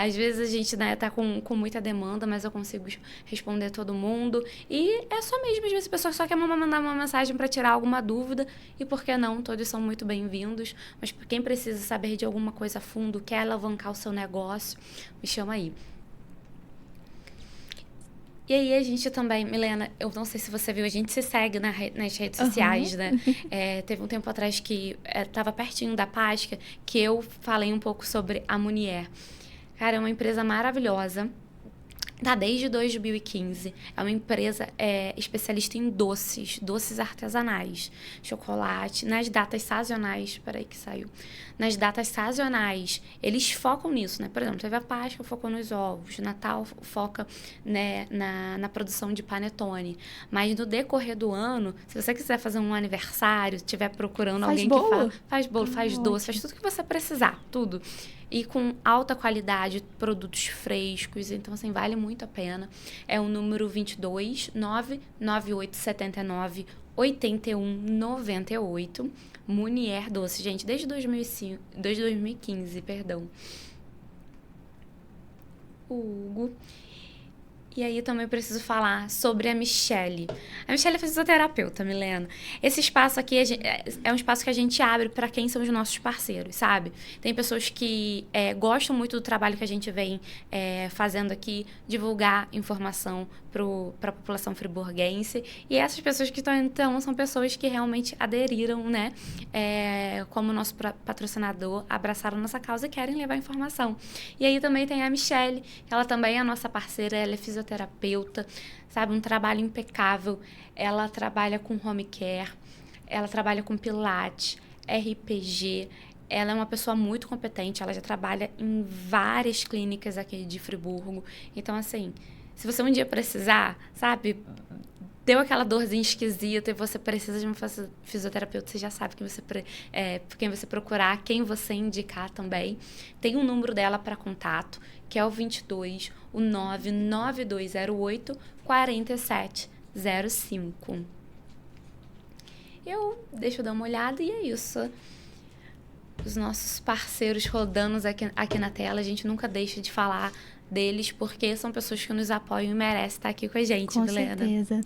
Às vezes a gente, né, tá com muita demanda, mas eu consigo responder todo mundo. E é só mesmo, às vezes a pessoa só quer mandar uma mensagem para tirar alguma dúvida. E por que não? Todos são muito bem-vindos. Mas quem precisa saber de alguma coisa a fundo, quer alavancar o seu negócio, me chama aí. E aí a gente também, Milena, eu não sei se você viu, a gente se segue nas redes sociais, né? Teve um tempo atrás que estava pertinho da Páscoa, que eu falei um pouco sobre a Munier. Cara, é uma empresa maravilhosa. Tá, desde 2015. É uma empresa especialista em doces artesanais, chocolate, nas datas sazonais. Peraí que saiu. Nas datas sazonais, eles focam nisso, né? Por exemplo, teve a Páscoa, focou nos ovos. Natal foca, né, na produção de panetone. Mas no decorrer do ano, se você quiser fazer um aniversário, estiver procurando alguém que faz bolo, faz doce, faz tudo que você precisar, tudo. E com alta qualidade, produtos frescos, então assim, vale muito a pena. É o número 22 99879 8198, Munier Doce, gente, desde 2015, perdão. O Hugo. E aí também preciso falar sobre a Michele. A Michele é fisioterapeuta, Milena. Esse espaço aqui é um espaço que a gente abre para quem são os nossos parceiros, sabe? Tem pessoas que gostam muito do trabalho que a gente vem fazendo aqui, divulgar informação para a população friburguense. E essas pessoas que estão então são pessoas que realmente aderiram, né? Como nosso patrocinador, abraçaram nossa causa e querem levar informação. E aí também tem a Michele, ela também é a nossa parceira, ela é fisioterapeuta, sabe? Um trabalho impecável. Ela trabalha com home care, ela trabalha com pilates, RPG. Ela é uma pessoa muito competente, ela já trabalha em várias clínicas aqui de Friburgo. Então, assim, se você um dia precisar, sabe, deu aquela dorzinha esquisita e você precisa de um fisioterapeuta, você já sabe quem você procurar, quem você indicar também. Tem um número dela para contato, que é o 22, o 99208 4705. Deixa eu dar uma olhada e é isso. Os nossos parceiros rodando aqui na tela, a gente nunca deixa de falar deles, porque são pessoas que nos apoiam e merecem estar aqui com a gente, Milena. Com certeza.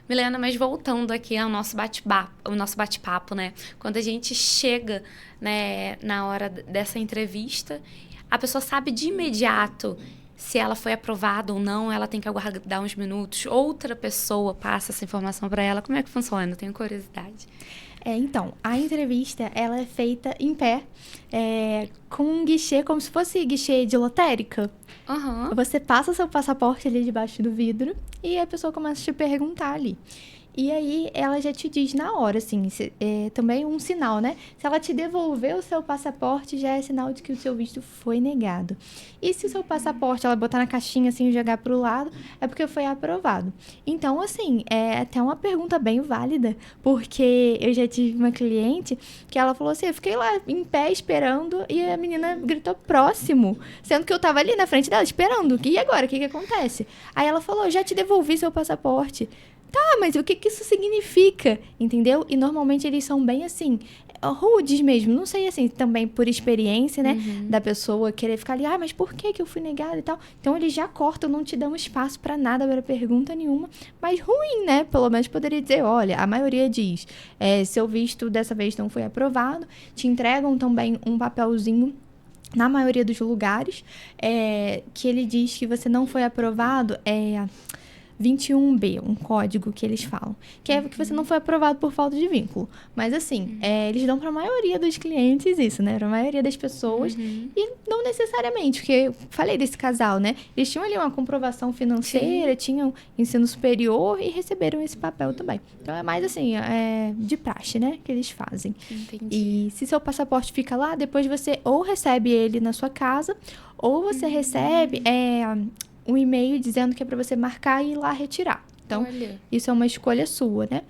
Milena, mas voltando aqui ao nosso bate-papo, né? Quando a gente chega, né, na hora dessa entrevista, a pessoa sabe de imediato se ela foi aprovada ou não, ela tem que aguardar uns minutos, outra pessoa passa essa informação para ela. Como é que funciona? Eu tenho curiosidade. Então, a entrevista, ela é feita em pé, com um guichê, como se fosse guichê de lotérica. Uhum. Você passa seu passaporte ali debaixo do vidro e a pessoa começa a te perguntar ali. E aí, ela já te diz na hora, assim, também um sinal, né? Se ela te devolver o seu passaporte, já é sinal de que o seu visto foi negado. E se o seu passaporte, ela botar na caixinha, assim, e jogar pro lado, é porque foi aprovado. Então, assim, é até uma pergunta bem válida, porque eu já tive uma cliente que ela falou assim, eu fiquei lá em pé esperando e a menina gritou próximo, sendo que eu tava ali na frente dela esperando. E agora, o que acontece? Aí ela falou, já te devolvi seu passaporte. Tá, mas o que isso significa, entendeu? E normalmente eles são bem assim, rudes mesmo, não sei assim, também por experiência, né, da pessoa querer ficar ali, mas por que eu fui negada e tal? Então eles já cortam, não te dão espaço pra nada, pra pergunta nenhuma, mas ruim, né? Pelo menos poderia dizer, olha, a maioria diz, seu visto dessa vez não foi aprovado, te entregam também um papelzinho na maioria dos lugares, que ele diz que você não foi aprovado, 21B, um código que eles falam, que é que você não foi aprovado por falta de vínculo. Mas assim, eles dão para a maioria dos clientes isso, né? Para a maioria das pessoas. E não necessariamente, porque eu falei desse casal, né? Eles tinham ali uma comprovação financeira, tinham ensino superior e receberam esse papel também. Então é mais assim, de praxe, né? Que eles fazem. Entendi. E se seu passaporte fica lá, depois você ou recebe ele na sua casa, ou você recebe um e-mail dizendo que é para você marcar e ir lá retirar. Então, isso é uma escolha sua, né?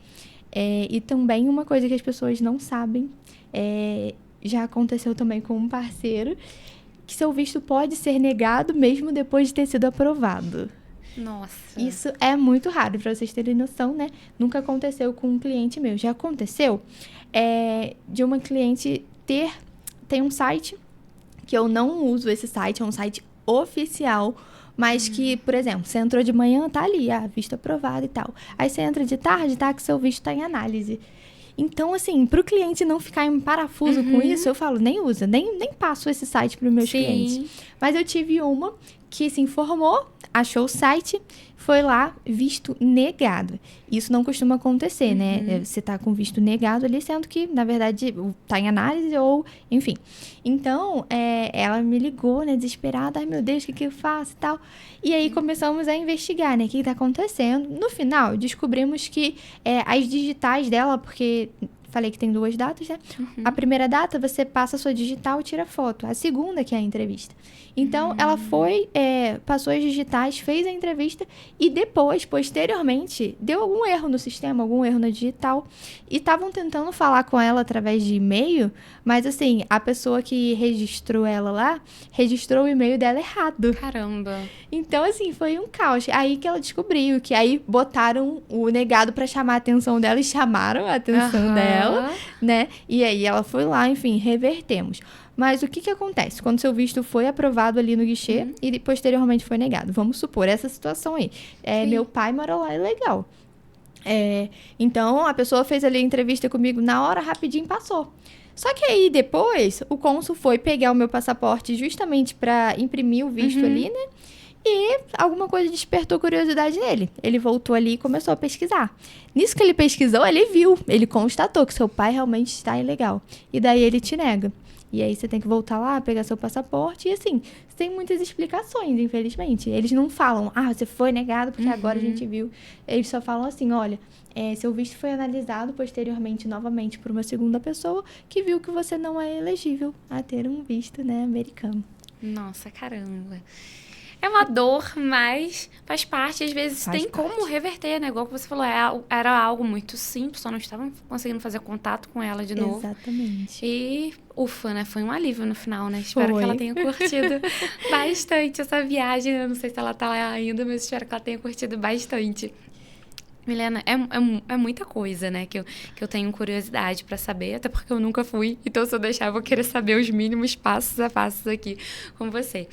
E também uma coisa que as pessoas não sabem, já aconteceu também com um parceiro, que seu visto pode ser negado mesmo depois de ter sido aprovado. Nossa. Isso é muito raro, para vocês terem noção, né? Nunca aconteceu com um cliente meu. Já aconteceu de uma cliente tem um site, que eu não uso esse site, é um site oficial, mas que, por exemplo, você entrou de manhã, tá ali, visto aprovado e tal. Aí você entra de tarde, tá, que seu visto tá em análise. Então, assim, pro cliente não ficar em parafuso com isso, eu falo, nem usa, nem passo esse site pros meus clientes. Mas eu tive uma que se informou, achou o site, foi lá, visto negado. Isso não costuma acontecer, né? Você tá com visto negado ali, sendo que, na verdade, tá em análise ou, enfim. Então, ela me ligou, né, desesperada. Ai, meu Deus, o que eu faço e tal? E aí, começamos a investigar, né, o que tá acontecendo. No final, descobrimos que as digitais dela, porque... Falei que tem 2 datas, né? A primeira data, você passa a sua digital e tira foto. A segunda, que é a entrevista. Então, ela foi, passou as digitais, fez a entrevista e depois, posteriormente, deu algum erro no sistema, algum erro na digital. E estavam tentando falar com ela através de e-mail, mas assim, a pessoa que registrou ela lá, registrou o e-mail dela errado. Caramba! Então, assim, foi um caos. Aí que ela descobriu que aí botaram o negado pra chamar a atenção dela e chamaram a atenção dela, né? E aí ela foi lá, enfim, revertemos. Mas o que acontece? Quando seu visto foi aprovado ali no guichê e posteriormente foi negado? Vamos supor essa situação aí. Meu pai mora lá, é legal. Então, a pessoa fez ali a entrevista comigo na hora, rapidinho passou. Só que aí, depois, o cônsul foi pegar o meu passaporte justamente para imprimir o visto ali, né? E alguma coisa despertou curiosidade nele. Ele voltou ali e começou a pesquisar. Nisso que ele pesquisou, ele viu, ele constatou que seu pai realmente está ilegal. E daí ele te nega. E aí você tem que voltar lá, pegar seu passaporte. E assim, tem muitas explicações, infelizmente. Eles não falam, você foi negado porque agora a gente viu. Eles só falam assim, olha, seu visto foi analisado posteriormente, novamente, por uma segunda pessoa que viu que você não é elegível a ter um visto, né, americano. Nossa, caramba. É uma dor, mas faz parte. Às vezes tem como reverter, né? Igual que você falou, era algo muito simples, só não estavam conseguindo fazer contato com ela de novo. Exatamente. E, ufa, né? Foi um alívio no final, né? Espero que ela tenha curtido bastante essa viagem. Eu não sei se ela tá lá ainda, mas espero que ela tenha curtido bastante. Milena, é muita coisa, né, que eu tenho curiosidade pra saber, até porque eu nunca fui, então se eu deixar eu vou querer saber os mínimos passos a passos aqui com você.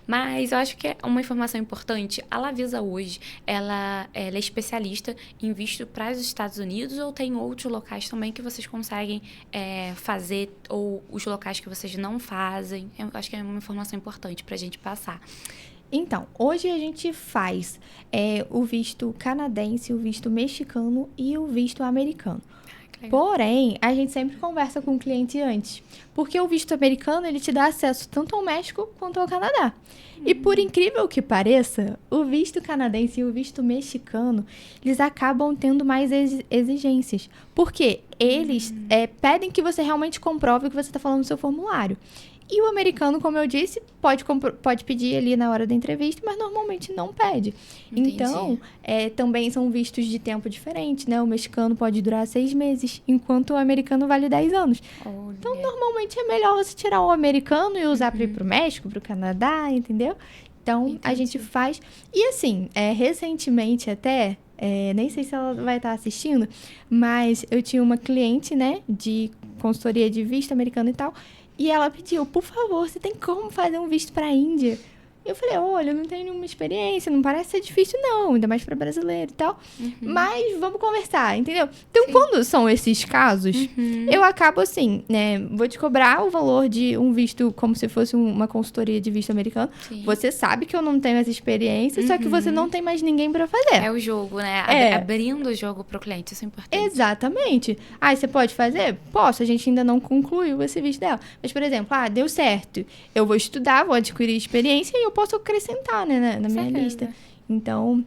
Mas eu acho que é uma informação importante. A Lavisa hoje, ela é especialista em visto para os Estados Unidos ou tem outros locais também que vocês conseguem fazer, ou os locais que vocês não fazem? Eu acho que é uma informação importante pra gente passar. Então, hoje a gente faz o visto canadense, o visto mexicano e o visto americano. Porém, a gente sempre conversa com o cliente antes. Porque o visto americano, ele te dá acesso tanto ao México quanto ao Canadá. E por incrível que pareça, o visto canadense e o visto mexicano, eles acabam tendo mais exigências. Porque eles pedem que você realmente comprove o que você está falando no seu formulário. E o americano, como eu disse, pode pedir ali na hora da entrevista, mas normalmente não pede. Entendi. Então, também são vistos de tempo diferente, né? O mexicano pode durar 6 meses, enquanto o americano vale 10 anos. Olha. Então, normalmente é melhor você tirar o americano e usar para ir pro México, pro Canadá, entendeu? Então, Entendi. A gente faz... E assim, recentemente até... nem sei se ela vai estar assistindo, mas eu tinha uma cliente, né? De consultoria de visto americano e tal... E ela pediu, por favor, você tem como fazer um visto para a Índia? Eu falei, olha, eu não tenho nenhuma experiência, não parece ser difícil não, ainda mais para brasileiro e tal. Mas vamos conversar, entendeu? Então, quando são esses casos, eu acabo assim, né? Vou te cobrar o valor de um visto como se fosse uma consultoria de visto americano. Sim. Você sabe que eu não tenho essa experiência, só que você não tem mais ninguém para fazer. É o jogo, né? Abrindo o jogo pro cliente, isso é importante. Exatamente. Você pode fazer? Posso, a gente ainda não concluiu esse visto dela. Mas, por exemplo, deu certo. Eu vou estudar, vou adquirir experiência e eu posso acrescentar, né, na minha lista. Então,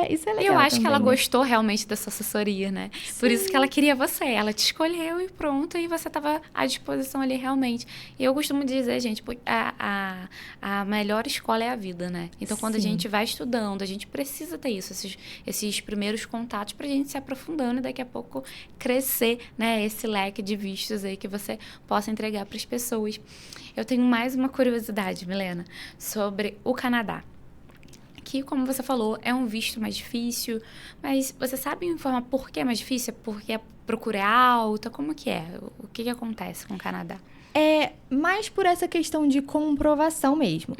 isso é legal. Eu acho também, que ela né? gostou realmente dessa assessoria, né? Sim. Por isso que ela queria você. Ela te escolheu e pronto, e você estava à disposição ali realmente. E eu costumo dizer, gente, a melhor escola é a vida, né? Então, quando a gente vai estudando, a gente precisa ter isso, esses primeiros contatos pra gente se aprofundando e daqui a pouco crescer, né? Esse leque de vistos aí que você possa entregar para as pessoas. Eu tenho mais uma curiosidade, Milena, sobre o Canadá. Que, como você falou, é um visto mais difícil, mas você sabe me informar por que é mais difícil? Porque a procura é alta? Como que é? O que acontece com o Canadá? É mais por essa questão de comprovação mesmo.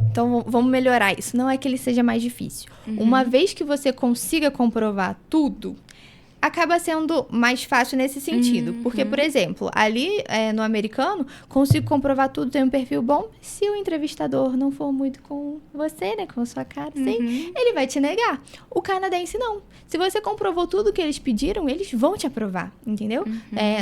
Então, vamos melhorar isso. Não é que ele seja mais difícil. Uma vez que você consiga comprovar tudo, acaba sendo mais fácil nesse sentido. Porque, por exemplo, ali no americano, consigo comprovar tudo, tem um perfil bom. Se o entrevistador não for muito com você, né, com a sua cara, sim, ele vai te negar. O canadense não. Se você comprovou tudo que eles pediram, eles vão te aprovar, entendeu?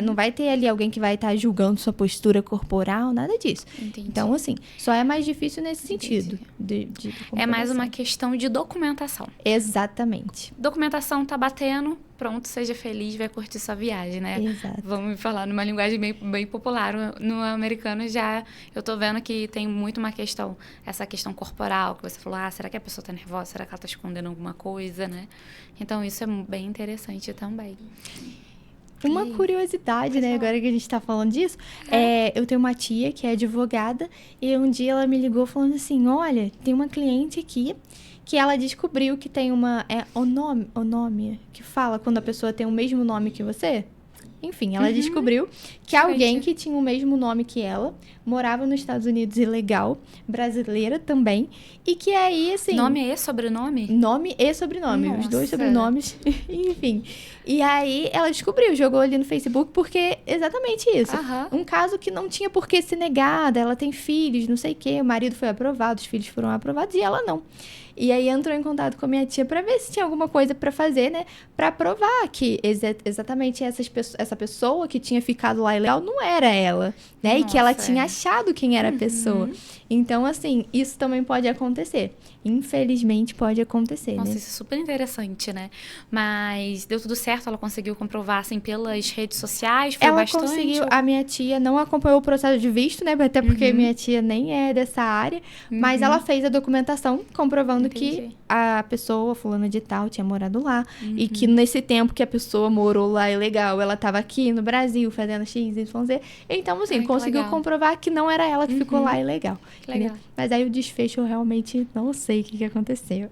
Não vai ter ali alguém que vai estar julgando sua postura corporal, nada disso. Entendi. Então, assim, só é mais difícil nesse sentido. De É mais uma questão de documentação. Exatamente. Documentação tá batendo, pronto, seja feliz, vai curtir sua viagem, né? Exato. Vamos falar numa linguagem bem popular. No americano já, eu tô vendo que tem muito uma questão, essa questão corporal, que você falou, será que a pessoa tá nervosa? Será que ela tá escondendo alguma coisa, né? Então, isso é bem interessante também. Uma curiosidade, né, agora que a gente tá falando disso, eu tenho uma tia que é advogada e um dia ela me ligou falando assim, olha, tem uma cliente aqui que ela descobriu que tem uma... o nome que fala quando a pessoa tem o mesmo nome que você? Enfim, ela descobriu que alguém que tinha o mesmo nome que ela morava nos Estados Unidos ilegal, brasileira também, e que aí, assim... Nome e sobrenome? Nome e sobrenome, os dois sobrenomes, enfim. E aí ela descobriu, jogou ali no Facebook, porque exatamente isso. Um caso que não tinha por que ser negada, ela tem filhos, não sei o quê, o marido foi aprovado, os filhos foram aprovados e ela não. E aí entrou em contato com a minha tia para ver se tinha alguma coisa para fazer, né? Para provar que exatamente essa pessoa que tinha ficado lá ilegal não era ela, né? E que ela tinha achado quem era a pessoa. Então, assim, isso também pode acontecer. Infelizmente, pode acontecer, Nossa, né? isso é super interessante, né? Mas deu tudo certo? Ela conseguiu comprovar, assim, pelas redes sociais? Foi ela bastante? Conseguiu. A minha tia não acompanhou o processo de visto, né? Até porque minha tia nem é dessa área. Mas ela fez a documentação comprovando que a pessoa, fulana de tal, tinha morado lá. E que nesse tempo que a pessoa morou lá ilegal, ela estava aqui no Brasil fazendo X, Y, Z. Então, assim, conseguiu comprovar que não era ela que ficou lá ilegal. Legal. Mas aí o desfecho eu realmente não sei o que aconteceu.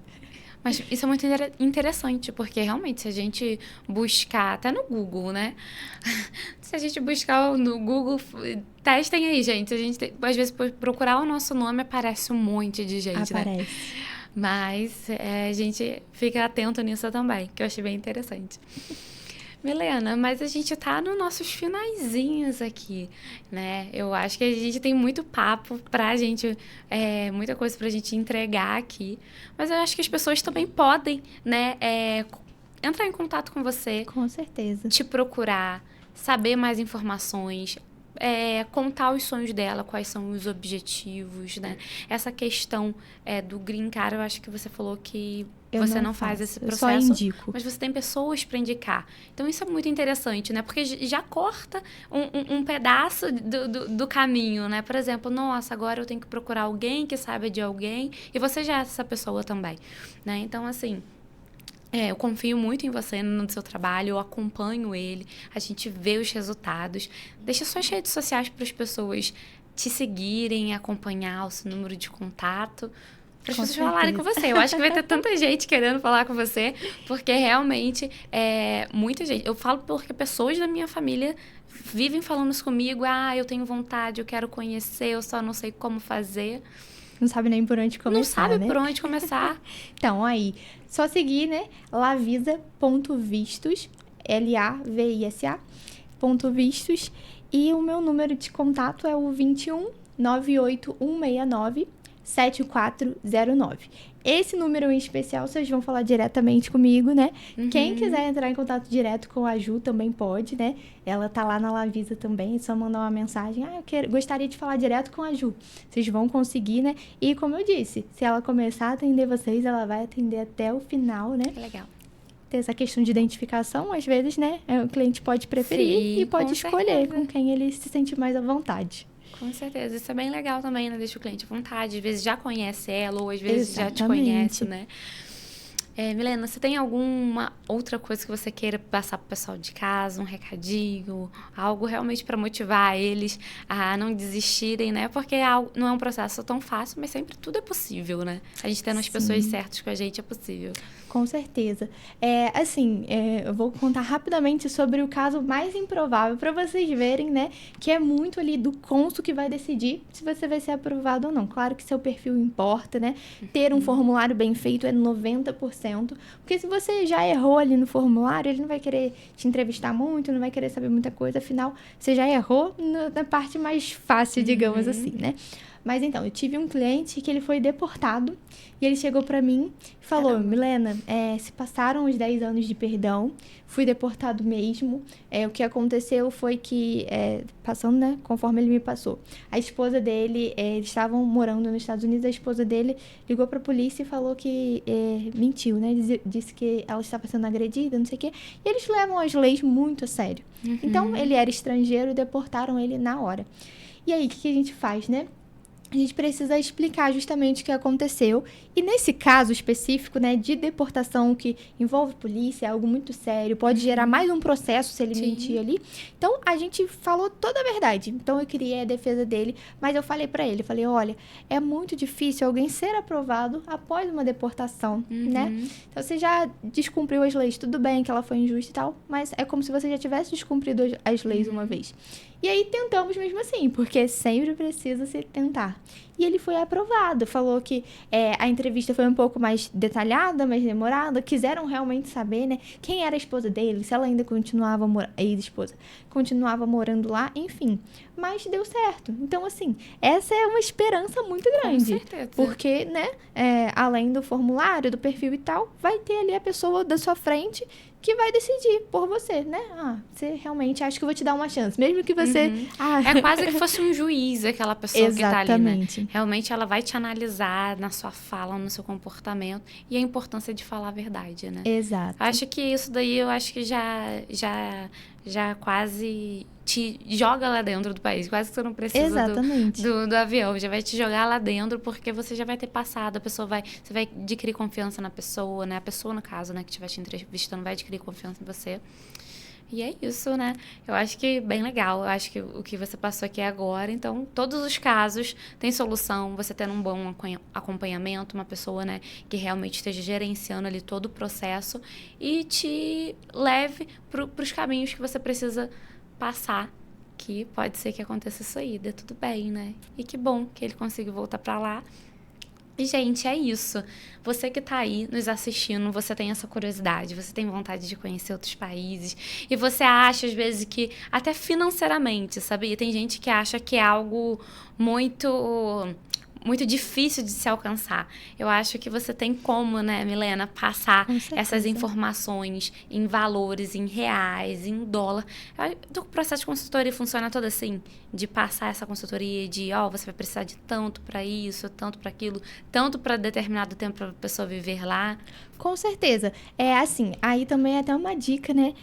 Mas isso é muito interessante, porque realmente se a gente buscar, até no Google, né? Se a gente buscar no Google, testem aí, gente. A gente às vezes procurar o nosso nome, aparece um monte de gente, Aparece. né? Mas a gente fica atento nisso também, que eu achei bem interessante. Milena, mas a gente tá nos nossos finaizinhos aqui, né? Eu acho que a gente tem muito papo pra gente, muita coisa pra gente entregar aqui. Mas eu acho que as pessoas também podem, né, entrar em contato com você. Com certeza. Te procurar, saber mais informações, contar os sonhos dela, quais são os objetivos, né? Essa questão do green card, eu acho que você falou que você não faz esse processo. Eu só indico. Mas você tem pessoas para indicar. Então, isso é muito interessante, né? Porque já corta um pedaço do caminho, né? Por exemplo, nossa, agora eu tenho que procurar alguém que saiba de alguém. E você já é essa pessoa também, né? Então, assim... eu confio muito em você, no seu trabalho, eu acompanho ele, a gente vê os resultados. Deixa suas redes sociais para as pessoas te seguirem, acompanhar o seu número de contato, para as pessoas falarem com você. Eu acho que vai ter tanta gente querendo falar com você, porque realmente muita gente. Eu falo porque pessoas da minha família vivem falando isso comigo. Eu tenho vontade, eu quero conhecer, eu só não sei como fazer. Não sabe nem por onde começar, Não sabe né? por onde começar. Então, aí, só seguir, né? lavisa.vistos, LAVISA.vistos. E o meu número de contato é o 21 98169 7409. Esse número em especial, vocês vão falar diretamente comigo, né? Quem quiser entrar em contato direto com a Ju também pode, né? Ela tá lá na Lavisa também, é só mandar uma mensagem. Gostaria de falar direto com a Ju. Vocês vão conseguir, né? E como eu disse, se ela começar a atender vocês, ela vai atender até o final, né? Legal. Ter essa questão de identificação, às vezes, né? O cliente pode preferir e pode escolher com quem ele se sente mais à vontade. Com certeza. Isso é bem legal também, né? Deixa o cliente à vontade. Às vezes já conhece ela, ou às vezes já te conhece, né? Milena, você tem alguma outra coisa que você queira passar pro pessoal de casa? Um recadinho? Algo realmente para motivar eles a não desistirem, né? Porque não é um processo tão fácil, mas sempre tudo é possível, né? A gente tendo as pessoas certas com a gente é possível. Com certeza. Eu vou contar rapidamente sobre o caso mais improvável para vocês verem, né? Que é muito ali do cônsul que vai decidir se você vai ser aprovado ou não. Claro que seu perfil importa, né? Ter um formulário bem feito é 90%. Porque se você já errou ali no formulário, ele não vai querer te entrevistar muito, não vai querer saber muita coisa. Afinal, você já errou na parte mais fácil, digamos assim, né? Mas então, eu tive um cliente que ele foi deportado e ele chegou pra mim e falou: Caramba. Milena, se passaram os 10 anos de perdão, fui deportado mesmo. O que aconteceu foi que, passando, né, conforme ele me passou, a esposa dele, eles estavam morando nos Estados Unidos, a esposa dele ligou pra polícia e falou que mentiu, né? Disse que ela estava sendo agredida, não sei o quê. E eles levam as leis muito a sério. Então, ele era estrangeiro e deportaram ele na hora. E aí, o que a gente faz, né? A gente precisa explicar justamente o que aconteceu. E nesse caso específico, né, de deportação que envolve polícia, é algo muito sério, pode gerar mais um processo se ele mentir ali. Então, a gente falou toda a verdade. Então, eu criei a defesa dele, mas eu falei pra ele, olha, é muito difícil alguém ser aprovado após uma deportação, né? Então, você já descumpriu as leis, tudo bem que ela foi injusta e tal, mas é como se você já tivesse descumprido as leis uma vez. E aí tentamos mesmo assim, porque sempre precisa se tentar. E ele foi aprovado, falou que a entrevista foi um pouco mais detalhada, mais demorada, quiseram realmente saber, né, quem era a esposa dele, se ela ainda continuava ex-esposa, continuava morando lá, enfim. Mas deu certo. Então, assim, essa é uma esperança muito grande. Com certeza. Porque, né, além do formulário, do perfil e tal, vai ter ali a pessoa da sua frente que vai decidir por você, né? Você realmente acha que eu vou te dar uma chance. Mesmo que você... É quase que fosse um juiz, aquela pessoa que tá ali, né? Exatamente. Realmente ela vai te analisar na sua fala, no seu comportamento. E a importância de falar a verdade, né? Exato. Acho que isso daí, eu acho que já quase te joga lá dentro do país. Quase que você não precisa Exatamente. do avião. Já vai te jogar lá dentro, porque você já vai ter passado. Você vai adquirir confiança na pessoa, né? A pessoa, no caso, né, que estiver te entrevistando, vai adquirir confiança em você. E é isso, né? Eu acho que bem legal. Eu acho que o que você passou aqui agora. Então, todos os casos têm solução. Você tendo um bom acompanhamento, uma pessoa, né, que realmente esteja gerenciando ali todo o processo e te leve para os caminhos que você precisa passar. Que pode ser que aconteça isso aí, dê tudo bem, né? E que bom que ele conseguiu voltar para lá. E, gente, é isso. Você que tá aí nos assistindo, você tem essa curiosidade, você tem vontade de conhecer outros países, e você acha, às vezes, que até financeiramente, sabia? Tem gente que acha que é algo muito difícil de se alcançar. Eu acho que você tem como, né, Milena, passar essas informações em valores, em reais, em dólar. O processo de consultoria funciona todo assim, de passar essa consultoria de, você vai precisar de tanto para isso, tanto para aquilo, tanto para determinado tempo para a pessoa viver lá. Com certeza. Assim, aí também é até uma dica, né?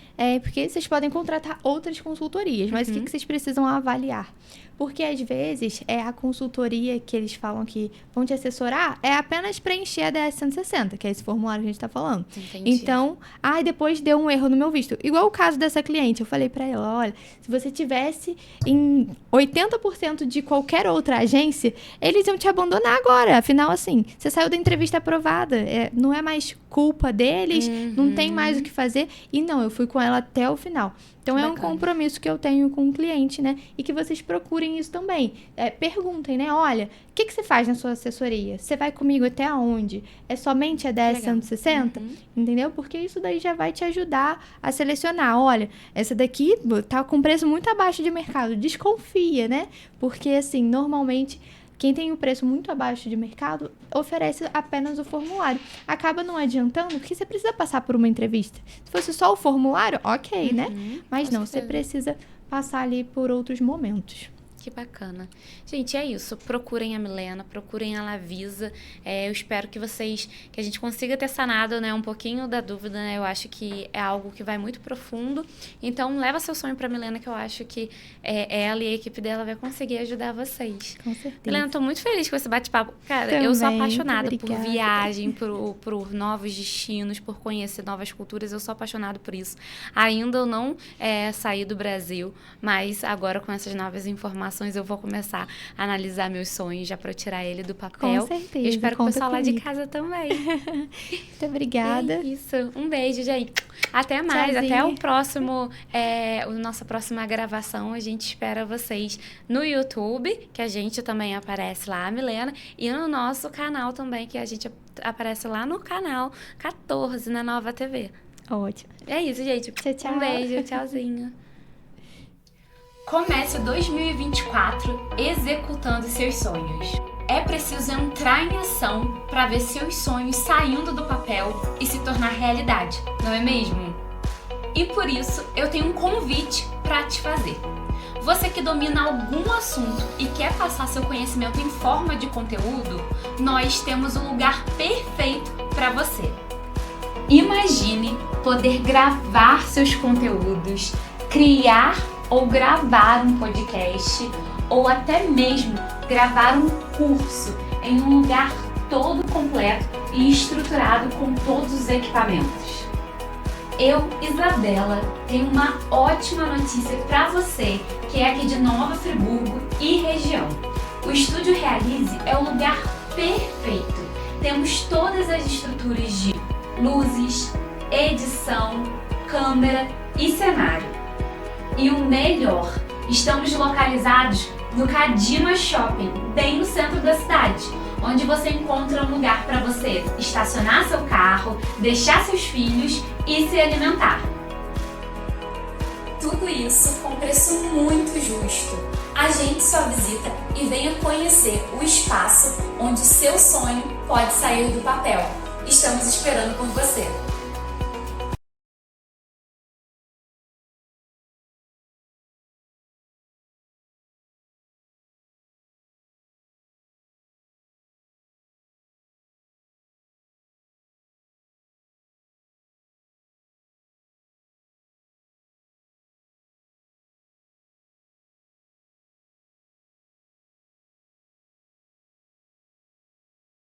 Porque vocês podem contratar outras consultorias, mas o que vocês precisam avaliar? Porque, às vezes, a consultoria que eles falam que vão te assessorar é apenas preencher a DS-160, que é esse formulário que a gente tá falando. Entendi. Então, depois deu um erro no meu visto. Igual o caso dessa cliente, eu falei pra ela, olha, se você tivesse em 80% de qualquer outra agência, eles iam te abandonar agora. Afinal, assim, você saiu da entrevista aprovada, não é mais culpa deles, não tem mais o que fazer. E não, eu fui com ela até o final. Então, é um compromisso que eu tenho com o cliente, né? E que vocês procurem isso também. Perguntem, né? Olha, o que você faz na sua assessoria? Você vai comigo até onde? É somente a 10-160? Entendeu? Porque isso daí já vai te ajudar a selecionar. Olha, essa daqui tá com preço muito abaixo de mercado. Desconfia, né? Porque, assim, normalmente... Quem tem o preço muito abaixo de mercado oferece apenas o formulário. Acaba não adiantando, porque você precisa passar por uma entrevista. Se fosse só o formulário, ok, né? Mas não, você precisa passar ali por outros momentos. Que bacana. Gente, é isso. Procurem a Milena, procurem a Lavisa. Eu espero que a gente consiga ter sanado, né, um pouquinho da dúvida, né? Eu acho que é algo que vai muito profundo. Então, leva seu sonho pra Milena, que eu acho que ela e a equipe dela vai conseguir ajudar vocês. Com certeza. Milena, tô muito feliz com esse bate-papo. Cara, também, eu sou apaixonada por obrigada. viagem, por novos destinos, por conhecer novas culturas. Eu sou apaixonada por isso. Ainda eu não saí do Brasil, mas agora com essas novas informações, gravações eu vou começar a analisar meus sonhos já para eu tirar ele do papel. Com certeza. E espero que o pessoal lá de comigo. casa também. Muito obrigada. É isso. Um beijo, gente. Até mais. Tchauzinho. Até o próximo, nossa próxima gravação. A gente espera vocês no YouTube, que a gente também aparece lá, a Milena, e no nosso canal também, que a gente aparece lá no canal 14, na Nova TV. Ótimo. É isso, gente. Tchau, tchau. Um beijo. Tchauzinho. Comece 2024 executando seus sonhos. É preciso entrar em ação para ver seus sonhos saindo do papel e se tornar realidade, não é mesmo? E por isso eu tenho um convite para te fazer. Você que domina algum assunto e quer passar seu conhecimento em forma de conteúdo, nós temos o lugar perfeito para você. Imagine poder gravar seus conteúdos, criar ou gravar um podcast, ou até mesmo gravar um curso em um lugar todo completo e estruturado com todos os equipamentos. Eu, Isabela, tenho uma ótima notícia para você que é aqui de Nova Friburgo e região. O Estúdio Realize é o lugar perfeito. Temos todas as estruturas de luzes, edição, câmera e cenário. E o melhor, estamos localizados no Cadima Shopping, bem no centro da cidade, onde você encontra um lugar para você estacionar seu carro, deixar seus filhos e se alimentar. Tudo isso com preço muito justo. Agende sua visita e venha conhecer o espaço onde seu sonho pode sair do papel. Estamos esperando por você.